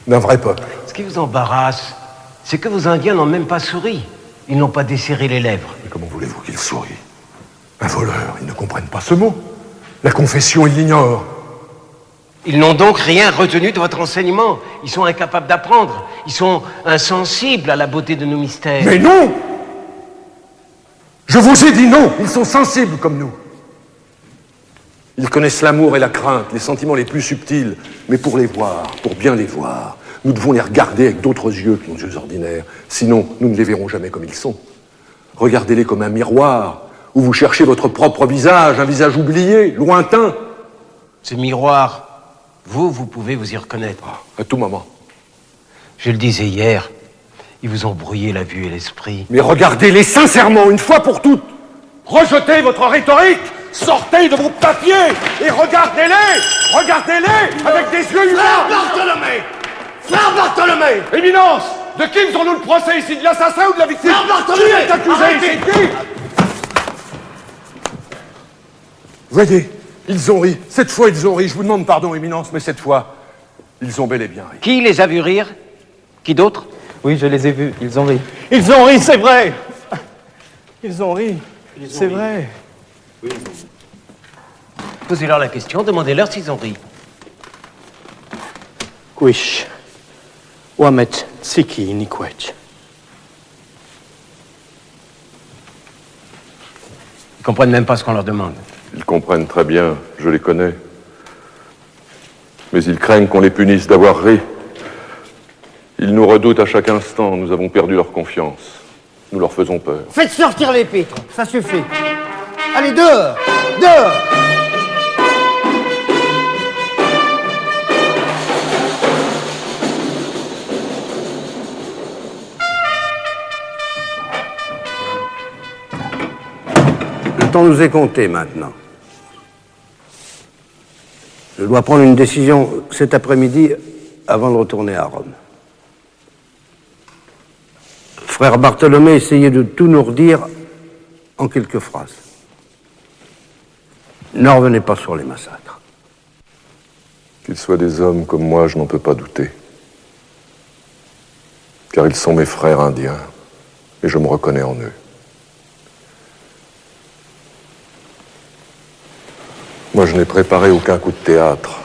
[SPEAKER 8] D'un vrai peuple.
[SPEAKER 7] Ce qui vous embarrasse, c'est que vos Indiens n'ont même pas souri. Ils n'ont pas desserré les lèvres.
[SPEAKER 8] Mais comment voulez-vous qu'ils sourient? Un voleur, ils ne comprennent pas ce mot. La confession, ils l'ignorent.
[SPEAKER 7] Ils n'ont donc rien retenu de votre enseignement. Ils sont incapables d'apprendre. Ils sont insensibles à la beauté de nos mystères.
[SPEAKER 8] Mais non! Je vous ai dit non! Ils sont sensibles comme nous. Ils connaissent l'amour et la crainte, les sentiments les plus subtils. Mais pour les voir, pour bien les voir, nous devons les regarder avec d'autres yeux que nos yeux ordinaires. Sinon, nous ne les verrons jamais comme ils sont. Regardez-les comme un miroir, où vous cherchez votre propre visage, un visage oublié, lointain.
[SPEAKER 7] Ce miroir, vous pouvez vous y reconnaître.
[SPEAKER 8] À tout moment.
[SPEAKER 7] Je le disais hier, ils vous ont brouillé la vue et l'esprit.
[SPEAKER 8] Mais regardez-les sincèrement, une fois pour toutes. Rejetez votre rhétorique. Sortez de vos papiers et regardez-les. Regardez-les avec des yeux humains.
[SPEAKER 12] Frère Bartholomé! Frère Bartholomé!
[SPEAKER 8] Éminence, de qui faisons-nous le procès ici? De l'assassin ou de la victime?
[SPEAKER 12] Frère Bartholomé!
[SPEAKER 8] Qui est accusé ici? Qui? Voyez, ils ont ri. Cette fois, ils ont ri. Je vous demande pardon, Éminence, mais cette fois, ils ont bel et bien ri.
[SPEAKER 5] Qui les a vus rire? Qui d'autre?
[SPEAKER 11] Oui, je les ai vus, ils ont ri.
[SPEAKER 2] Ils ont ri, c'est vrai. Ils ont ri, c'est vrai.
[SPEAKER 11] Oui, ils ont ri.
[SPEAKER 7] Posez-leur la question, demandez-leur s'ils ont ri.
[SPEAKER 2] Quish. Wamet Siki Nikwech.
[SPEAKER 7] Ils comprennent même pas ce qu'on leur demande.
[SPEAKER 4] Ils comprennent très bien, je les connais. Mais ils craignent qu'on les punisse d'avoir ri. Ils nous redoutent à chaque instant, nous avons perdu leur confiance. Nous leur faisons peur.
[SPEAKER 5] Faites sortir les pitres, ça suffit. Allez, dehors! Dehors!
[SPEAKER 3] Le temps nous est compté maintenant. Je dois prendre une décision cet après-midi avant de retourner à Rome. Frère Bartholomé, essayez de tout nous redire en quelques phrases. Ne revenez pas sur les massacres.
[SPEAKER 4] Qu'ils soient des hommes comme moi, je n'en peux pas douter. Car ils sont mes frères indiens, et je me reconnais en eux. Moi, je n'ai préparé aucun coup de théâtre.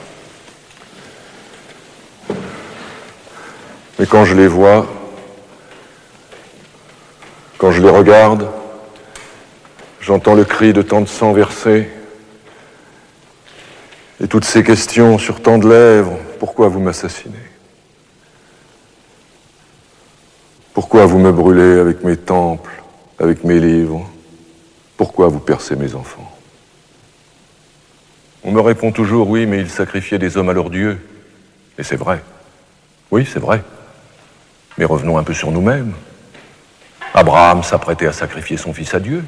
[SPEAKER 4] Mais quand je les vois, quand je les regarde, j'entends le cri de tant de sang versé, et toutes ces questions sur tant de lèvres. Pourquoi vous m'assassinez? Pourquoi vous me brûlez avec mes temples, avec mes livres? Pourquoi vous percez mes enfants? On me répond toujours, oui, mais ils sacrifiaient des hommes à leur Dieu. Et c'est vrai. Oui, c'est vrai. Mais revenons un peu sur nous-mêmes. Abraham s'apprêtait à sacrifier son fils à Dieu.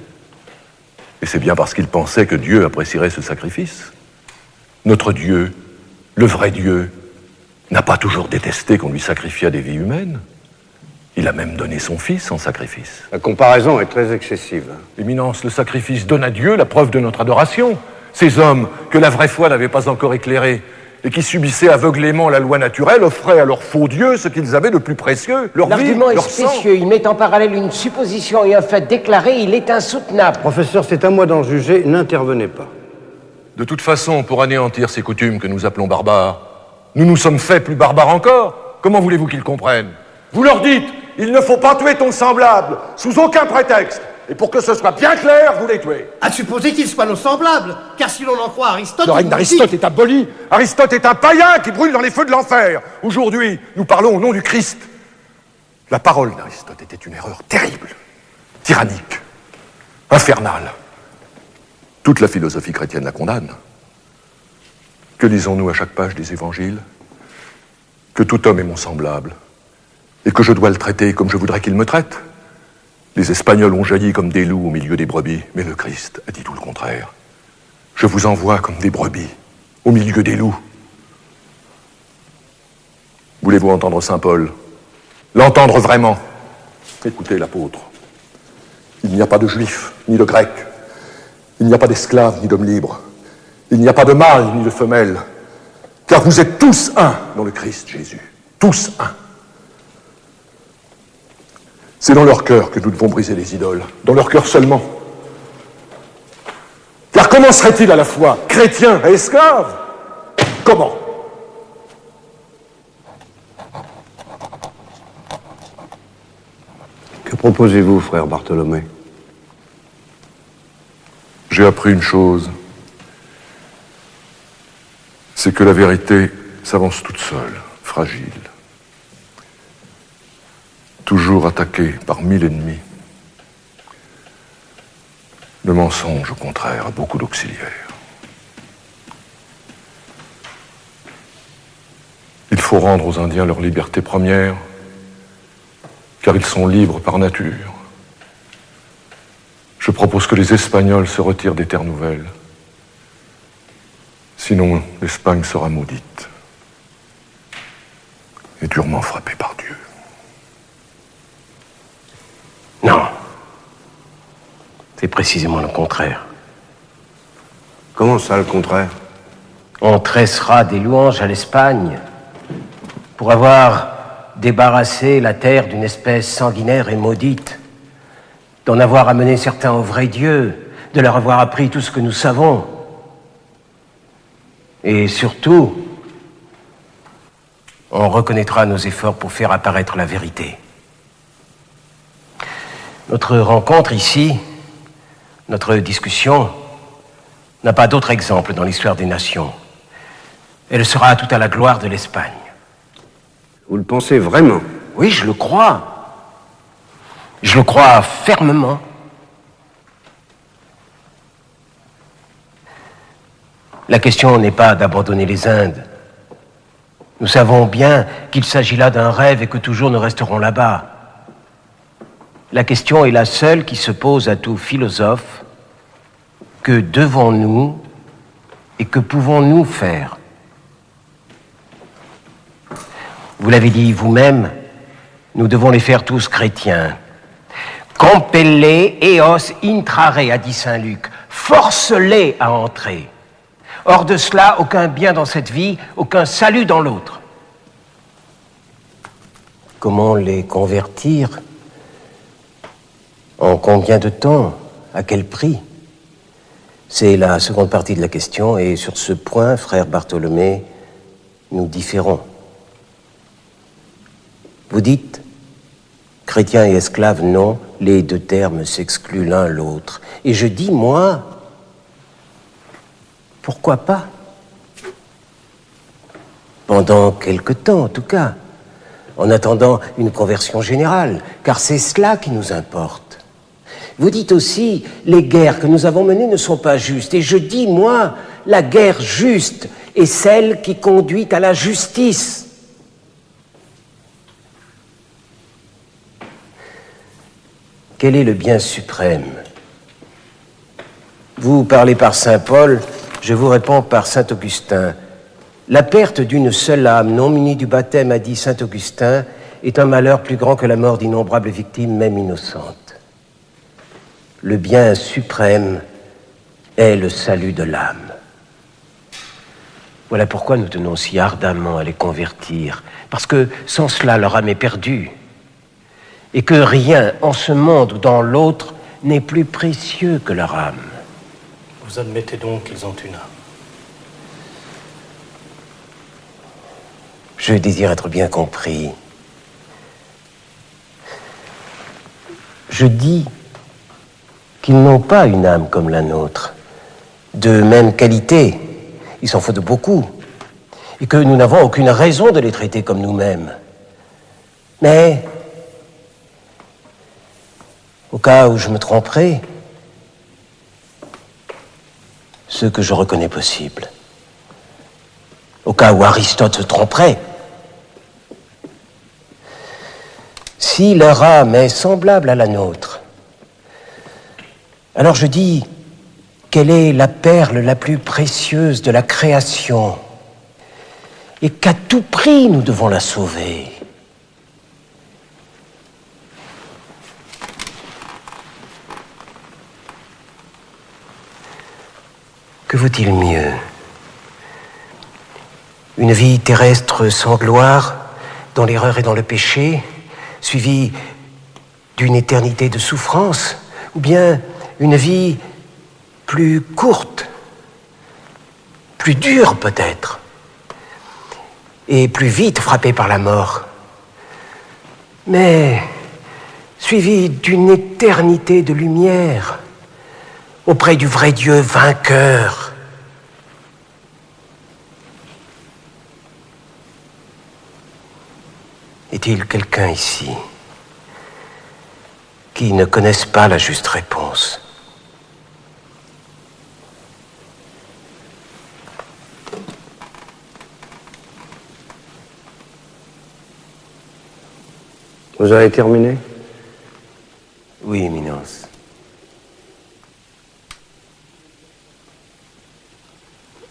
[SPEAKER 4] Et c'est bien parce qu'il pensait que Dieu apprécierait ce sacrifice. Notre Dieu, le vrai Dieu, n'a pas toujours détesté qu'on lui sacrifiât des vies humaines. Il a même donné son Fils en sacrifice.
[SPEAKER 3] La comparaison est très excessive.
[SPEAKER 4] Éminence, le sacrifice donne à Dieu la preuve de notre adoration. Ces hommes que la vraie foi n'avait pas encore éclairés et qui subissaient aveuglément la loi naturelle offraient à leur faux Dieu ce qu'ils avaient de plus précieux, leur vie,
[SPEAKER 7] L'argument est
[SPEAKER 4] leur sang.
[SPEAKER 7] spécieux. Il met en parallèle une supposition et un fait déclaré. Il est insoutenable.
[SPEAKER 3] Professeur, c'est à moi d'en juger. N'intervenez pas.
[SPEAKER 4] De toute façon, pour anéantir ces coutumes que nous appelons barbares, nous nous sommes faits plus barbares encore. Comment voulez-vous qu'ils comprennent?
[SPEAKER 8] Vous leur dites, il ne faut pas tuer ton semblable, sous aucun prétexte. Et pour que ce soit bien clair, vous les tuez.
[SPEAKER 12] À supposer qu'ils soient nos semblables, car si l'on en croit Aristote...
[SPEAKER 8] Le règne d'Aristote est aboli. Aristote est un païen qui brûle dans les feux de l'enfer. Aujourd'hui, nous parlons au nom du Christ. La parole d'Aristote était une erreur terrible, tyrannique, infernale. Toute la philosophie chrétienne la condamne. Que lisons-nous à chaque page des évangiles? Que tout homme est mon semblable, et que je dois le traiter comme je voudrais qu'il me traite. Les Espagnols ont jailli comme des loups au milieu des brebis, mais le Christ a dit tout le contraire. Je vous envoie comme des brebis au milieu des loups. Voulez-vous entendre Saint Paul? L'entendre vraiment? Écoutez l'apôtre. Il n'y a pas de juif, ni de grec. Il n'y a pas d'esclave, ni d'homme libre. Il n'y a pas de mâle, ni de femelle. Car vous êtes tous un dans le Christ Jésus. Tous un. C'est dans leur cœur que nous devons briser les idoles. Dans leur cœur seulement. Car comment serait-il à la fois chrétien et esclave? Comment?
[SPEAKER 3] Que proposez-vous, frère Bartholomé?
[SPEAKER 4] J'ai appris une chose. C'est que la vérité s'avance toute seule, fragile. Toujours attaqué par 1000 ennemis. Le mensonge, au contraire, a beaucoup d'auxiliaires. Il faut rendre aux Indiens leur liberté première, car ils sont libres par nature. Je propose que les Espagnols se retirent des terres nouvelles. Sinon, l'Espagne sera maudite et durement frappée par Dieu.
[SPEAKER 7] Non. C'est précisément le contraire.
[SPEAKER 3] Comment ça, le contraire?
[SPEAKER 7] On tressera des louanges à l'Espagne pour avoir débarrassé la terre d'une espèce sanguinaire et maudite, d'en avoir amené certains au vrai Dieu, de leur avoir appris tout ce que nous savons. Et surtout, on reconnaîtra nos efforts pour faire apparaître la vérité. Notre rencontre ici, notre discussion, n'a pas d'autre exemple dans l'histoire des nations. Elle sera tout à la gloire de l'Espagne.
[SPEAKER 3] Vous le pensez vraiment?
[SPEAKER 7] Oui, je le crois. Je le crois fermement. La question n'est pas d'abandonner les Indes. Nous savons bien qu'il s'agit là d'un rêve et que toujours nous resterons là-bas. La question est la seule qui se pose à tout philosophe. Que devons-nous et que pouvons-nous faire? Vous l'avez dit vous-même, nous devons les faire tous chrétiens. Compelle eos intrare, a dit Saint Luc. Force-les à entrer. Hors de cela, aucun bien dans cette vie, aucun salut dans l'autre. Comment les convertir? En combien de temps? À quel prix? C'est la seconde partie de la question, et sur ce point, frère Bartholomé, nous différons. Vous dites, chrétien et esclave, non, les deux termes s'excluent l'un l'autre. Et je dis, moi, pourquoi pas? Pendant quelque temps, en tout cas, en attendant une conversion générale, car c'est cela qui nous importe. Vous dites aussi, les guerres que nous avons menées ne sont pas justes. Et je dis, moi, la guerre juste est celle qui conduit à la justice. Quel est le bien suprême? Vous parlez par saint Paul, je vous réponds par saint Augustin. La perte d'une seule âme non munie du baptême, a dit saint Augustin, est un malheur plus grand que la mort d'innombrables victimes, même innocentes. Le bien suprême est le salut de l'âme. Voilà pourquoi nous tenons si ardemment à les convertir, parce que sans cela, leur âme est perdue, et que rien en ce monde ou dans l'autre n'est plus précieux que leur âme.
[SPEAKER 2] Vous admettez donc qu'ils ont une âme?
[SPEAKER 7] Je désire être bien compris. Je dis qu'ils n'ont pas une âme comme la nôtre, de même qualité, il s'en faut de beaucoup, et que nous n'avons aucune raison de les traiter comme nous-mêmes. Mais, au cas où je me tromperais, ce que je reconnais possible, au cas où Aristote se tromperait, si leur âme est semblable à la nôtre, alors je dis qu'elle est la perle la plus précieuse de la création et qu'à tout prix nous devons la sauver. Que vaut-il mieux? Une vie terrestre sans gloire, dans l'erreur et dans le péché, suivie d'une éternité de souffrance, ou bien une vie plus courte, plus dure peut-être, et plus vite frappée par la mort, mais suivie d'une éternité de lumière auprès du vrai Dieu vainqueur. Est-il quelqu'un ici qui ne connaisse pas la juste réponse?
[SPEAKER 3] Vous avez terminé?
[SPEAKER 7] Oui, Éminence.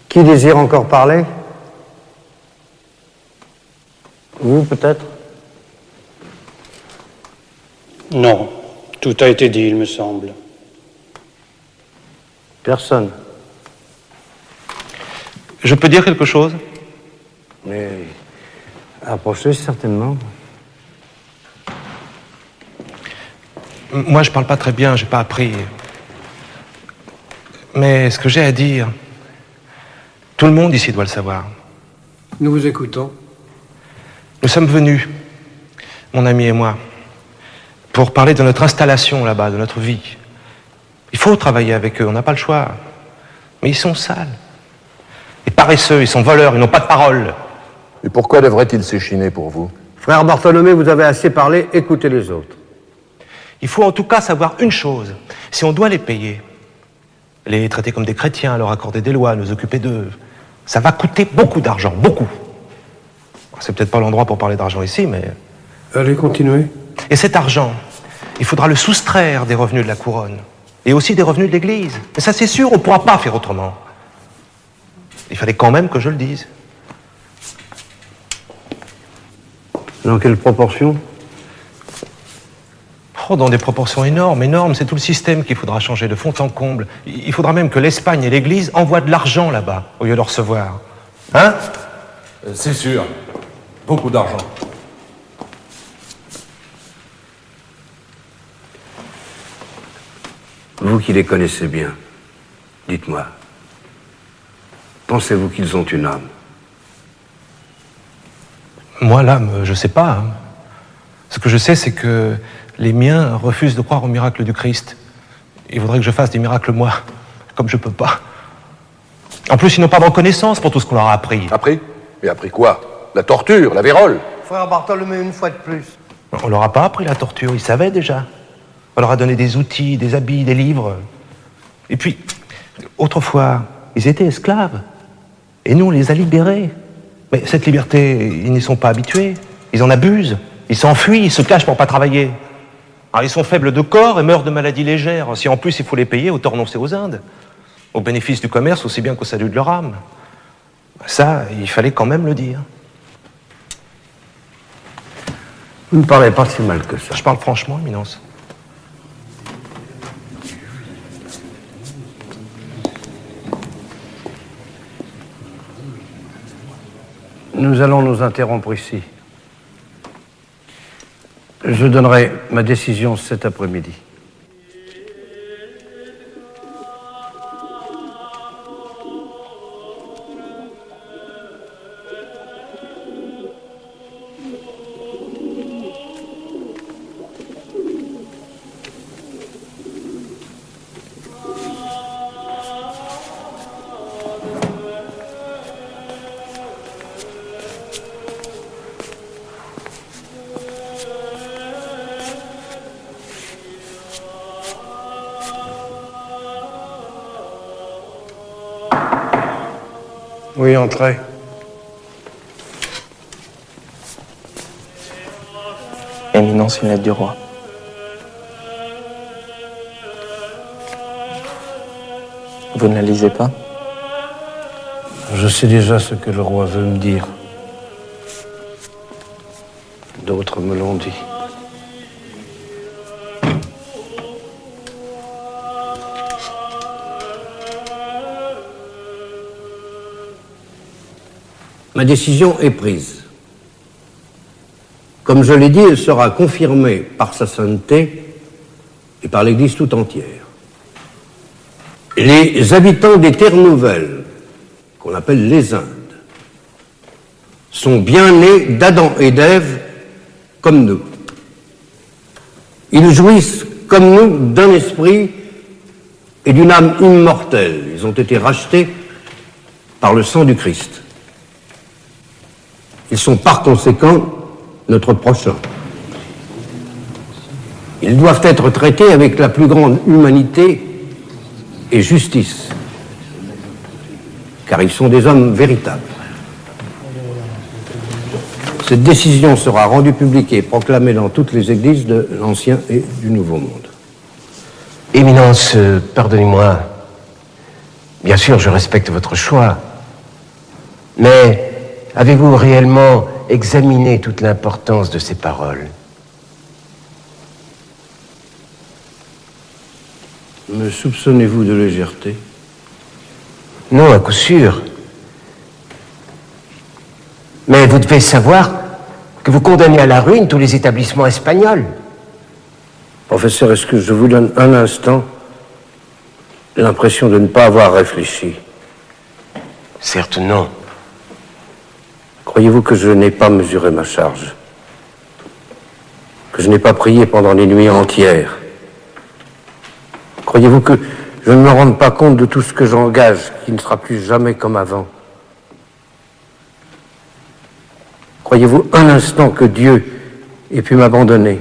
[SPEAKER 3] Qui désire encore parler? Vous, peut-être?
[SPEAKER 6] Non, tout a été dit, il me semble.
[SPEAKER 3] Personne.
[SPEAKER 10] Je peux dire quelque chose?
[SPEAKER 3] Mais approchez certainement.
[SPEAKER 10] Moi, je parle pas très bien, j'ai pas appris. Mais ce que j'ai à dire, tout le monde ici doit le savoir.
[SPEAKER 3] Nous vous écoutons.
[SPEAKER 10] Nous sommes venus, mon ami et moi, pour parler de notre installation là-bas, de notre vie. Il faut travailler avec eux, on n'a pas le choix. Mais ils sont sales. Et paresseux, ils sont voleurs, ils n'ont pas de parole.
[SPEAKER 4] Et pourquoi devraient-ils s'échiner pour vous?
[SPEAKER 3] Frère Bartholomé, vous avez assez parlé, écoutez les autres.
[SPEAKER 10] Il faut en tout cas savoir une chose. Si on doit les payer, les traiter comme des chrétiens, leur accorder des lois, nous occuper d'eux, ça va coûter beaucoup d'argent, beaucoup. C'est peut-être pas l'endroit pour parler d'argent ici, mais...
[SPEAKER 3] Allez, continuez.
[SPEAKER 10] Et cet argent, il faudra le soustraire des revenus de la couronne, et aussi des revenus de l'Église. Et ça, c'est sûr, on ne pourra pas faire autrement. Il fallait quand même que je le dise.
[SPEAKER 3] Dans quelle proportion?
[SPEAKER 10] Oh, dans des proportions énormes, énormes. C'est tout le système qu'il faudra changer de fond en comble. Il faudra même que l'Espagne et l'Église envoient de l'argent là-bas, au lieu de recevoir. Hein?
[SPEAKER 14] C'est sûr. Beaucoup d'argent.
[SPEAKER 13] Vous qui les connaissez bien, dites-moi, pensez-vous qu'ils ont une âme?
[SPEAKER 10] Moi, l'âme, je sais pas. Hein. Ce que je sais, c'est que les miens refusent de croire au miracle du Christ. Il faudrait que je fasse des miracles, moi, comme je peux pas. En plus, ils n'ont pas de reconnaissance pour tout ce qu'on leur a appris.
[SPEAKER 4] Appris? Et appris quoi? La torture, la vérole?
[SPEAKER 12] Frère Bartholomé, une fois de plus.
[SPEAKER 10] On leur a pas appris la torture, ils savaient déjà. On leur a donné des outils, des habits, des livres. Et puis, autrefois, ils étaient esclaves. Et nous, on les a libérés. Mais cette liberté, ils n'y sont pas habitués. Ils en abusent. Ils s'enfuient, ils se cachent pour pas travailler. Alors ils sont faibles de corps et meurent de maladies légères. Si en plus il faut les payer, autant renoncer aux Indes. au bénéfice du commerce aussi bien qu'au salut de leur âme. Ça, il fallait quand même le dire.
[SPEAKER 3] Vous ne parlez pas si mal que ça.
[SPEAKER 10] Je parle franchement, Éminence.
[SPEAKER 3] Nous allons nous interrompre ici. Je donnerai ma décision cet après-midi. Oui, entrez.
[SPEAKER 15] Éminence, une lettre du roi. Vous ne la lisez pas?
[SPEAKER 3] Je sais déjà ce que le roi veut me dire. D'autres me l'ont dit. Ma décision est prise. Comme je l'ai dit, elle sera confirmée par sa sainteté et par l'Église tout entière. Les habitants des terres nouvelles, qu'on appelle les Indes, sont bien nés d'Adam et d'Ève comme nous. Ils jouissent comme nous d'un esprit et d'une âme immortelle. Ils ont été rachetés par le sang du Christ. Ils sont par conséquent notre prochain. Ils doivent être traités avec la plus grande humanité et justice, car ils sont des hommes véritables. Cette décision sera rendue publique et proclamée dans toutes les églises de l'Ancien et du Nouveau Monde.
[SPEAKER 7] Éminence, pardonnez-moi. Bien sûr, je respecte votre choix. Mais avez-vous réellement examiné toute l'importance de ces paroles?
[SPEAKER 3] Me soupçonnez-vous de légèreté?
[SPEAKER 7] Non, à coup sûr. Mais vous devez savoir que vous condamnez à la ruine tous les établissements espagnols.
[SPEAKER 3] Professeur, est-ce que je vous donne un instant l'impression de ne pas avoir réfléchi?
[SPEAKER 7] Certes, non.
[SPEAKER 3] Croyez-vous que je n'ai pas mesuré ma charge? Que je n'ai pas prié pendant les nuits entières? Croyez-vous que je ne me rende pas compte de tout ce que j'engage, qui ne sera plus jamais comme avant? Croyez-vous un instant que Dieu ait pu m'abandonner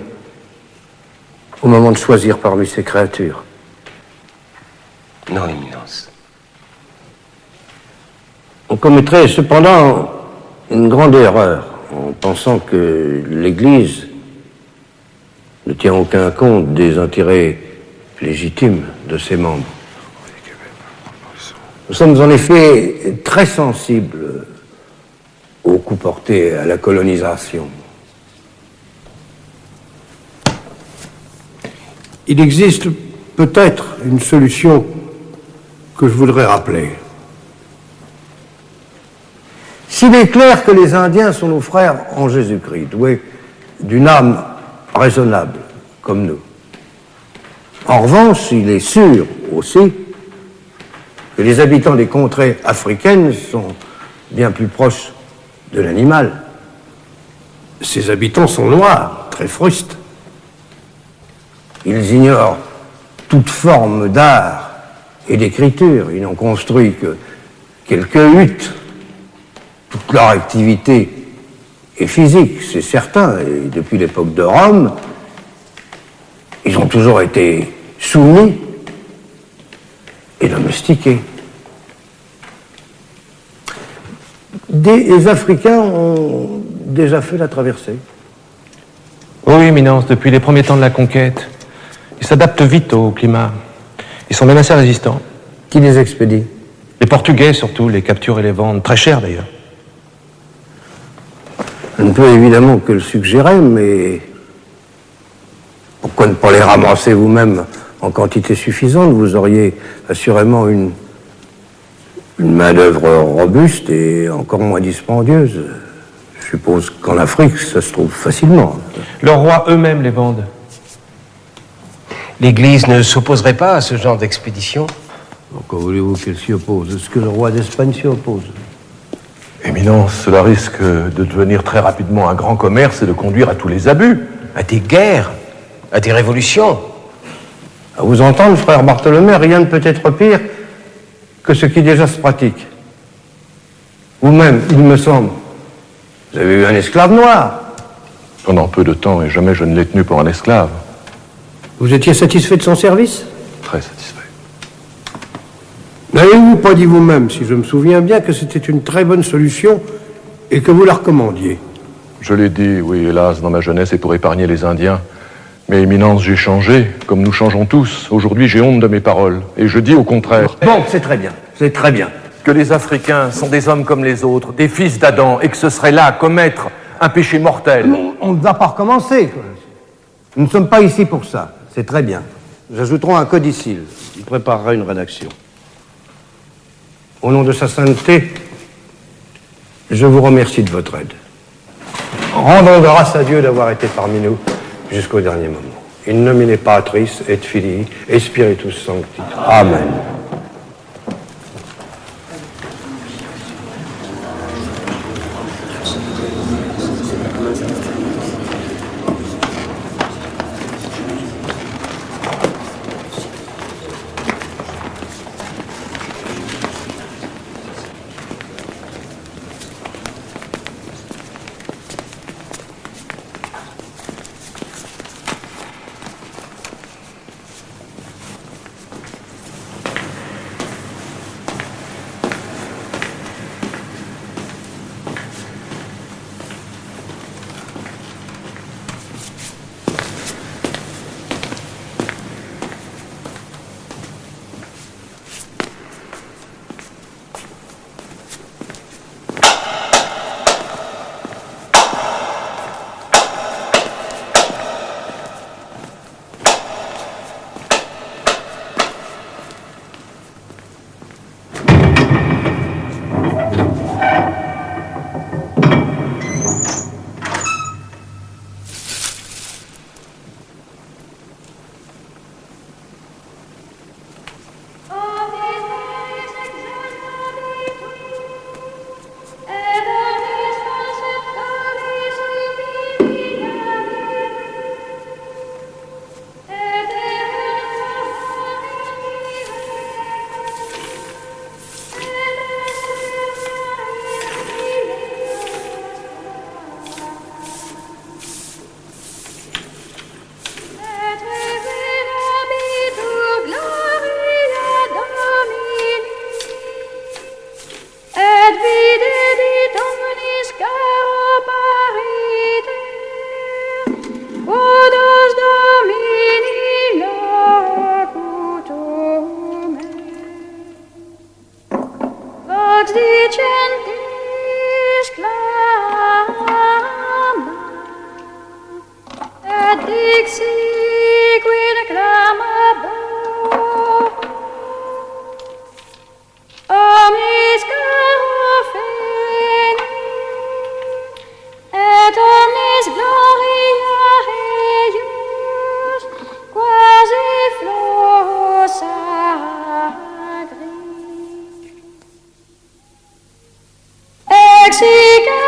[SPEAKER 3] au moment de choisir parmi ses créatures?
[SPEAKER 7] Non, Éminence.
[SPEAKER 3] On commettrait cependant une grande erreur en pensant que l'Église ne tient aucun compte des intérêts légitimes de ses membres. Nous sommes en effet très sensibles aux coups portés à la colonisation. Il existe peut-être une solution que je voudrais rappeler. S'il est clair que les Indiens sont nos frères en Jésus-Christ, doués d'une âme raisonnable, comme nous, en revanche, il est sûr aussi que les habitants des contrées africaines sont bien plus proches de l'animal. Ces habitants sont noirs, très frustes. Ils ignorent toute forme d'art et d'écriture. Ils n'ont construit que quelques huttes. Toute leur activité est physique, c'est certain. Et depuis l'époque de Rome, ils ont toujours été soumis et domestiqués. Les Africains ont déjà fait la traversée.
[SPEAKER 10] Oui, Éminence, depuis les premiers temps de la conquête. Ils s'adaptent vite au climat. Ils sont même assez résistants.
[SPEAKER 3] Qui les expédie?
[SPEAKER 10] Les Portugais surtout, les capturent et les vendent, très cher d'ailleurs.
[SPEAKER 3] Je ne peux évidemment que le suggérer, mais pourquoi ne pas les ramasser vous-même en quantité suffisante? Vous auriez assurément une main-d'œuvre robuste et encore moins dispendieuse. Je suppose qu'en Afrique, ça se trouve facilement.
[SPEAKER 10] Leurs rois eux-mêmes les vendent.
[SPEAKER 7] L'Église ne s'opposerait pas à ce genre d'expédition?
[SPEAKER 3] Pourquoi voulez-vous qu'elle s'y oppose? Est-ce que le roi d'Espagne s'y oppose?
[SPEAKER 4] Éminence, cela risque de devenir très rapidement un grand commerce et de conduire à tous les abus.
[SPEAKER 7] À des guerres, à des révolutions.
[SPEAKER 3] À vous entendre, frère Bartholomé, rien ne peut être pire que ce qui déjà se pratique. Vous-même, il me semble, vous avez eu un esclave noir.
[SPEAKER 4] Pendant peu de temps, et jamais je ne l'ai tenu pour un esclave.
[SPEAKER 3] Vous étiez satisfait de son service?
[SPEAKER 4] Très satisfait.
[SPEAKER 3] N'avez-vous pas dit vous-même, si je me souviens bien, que c'était une très bonne solution et que vous la recommandiez?
[SPEAKER 4] Je l'ai dit, oui, hélas, dans ma jeunesse et pour épargner les Indiens. Mais, Éminence, j'ai changé, comme nous changeons tous. Aujourd'hui, j'ai honte de mes paroles. Et je dis au contraire...
[SPEAKER 3] Bon, c'est très bien, c'est très bien.
[SPEAKER 4] Que les Africains sont des hommes comme les autres, des fils d'Adam, et que ce serait là commettre un péché mortel.
[SPEAKER 3] On ne va pas recommencer. Nous ne sommes pas ici pour ça. C'est très bien. Nous ajouterons un codicile. Il préparera une rédaction. Au nom de sa sainteté, je vous remercie de votre aide. Rendons grâce à Dieu d'avoir été parmi nous jusqu'au dernier moment. In nomine Patris et Filii et Spiritus Sancti. Amen.
[SPEAKER 16] Mexico.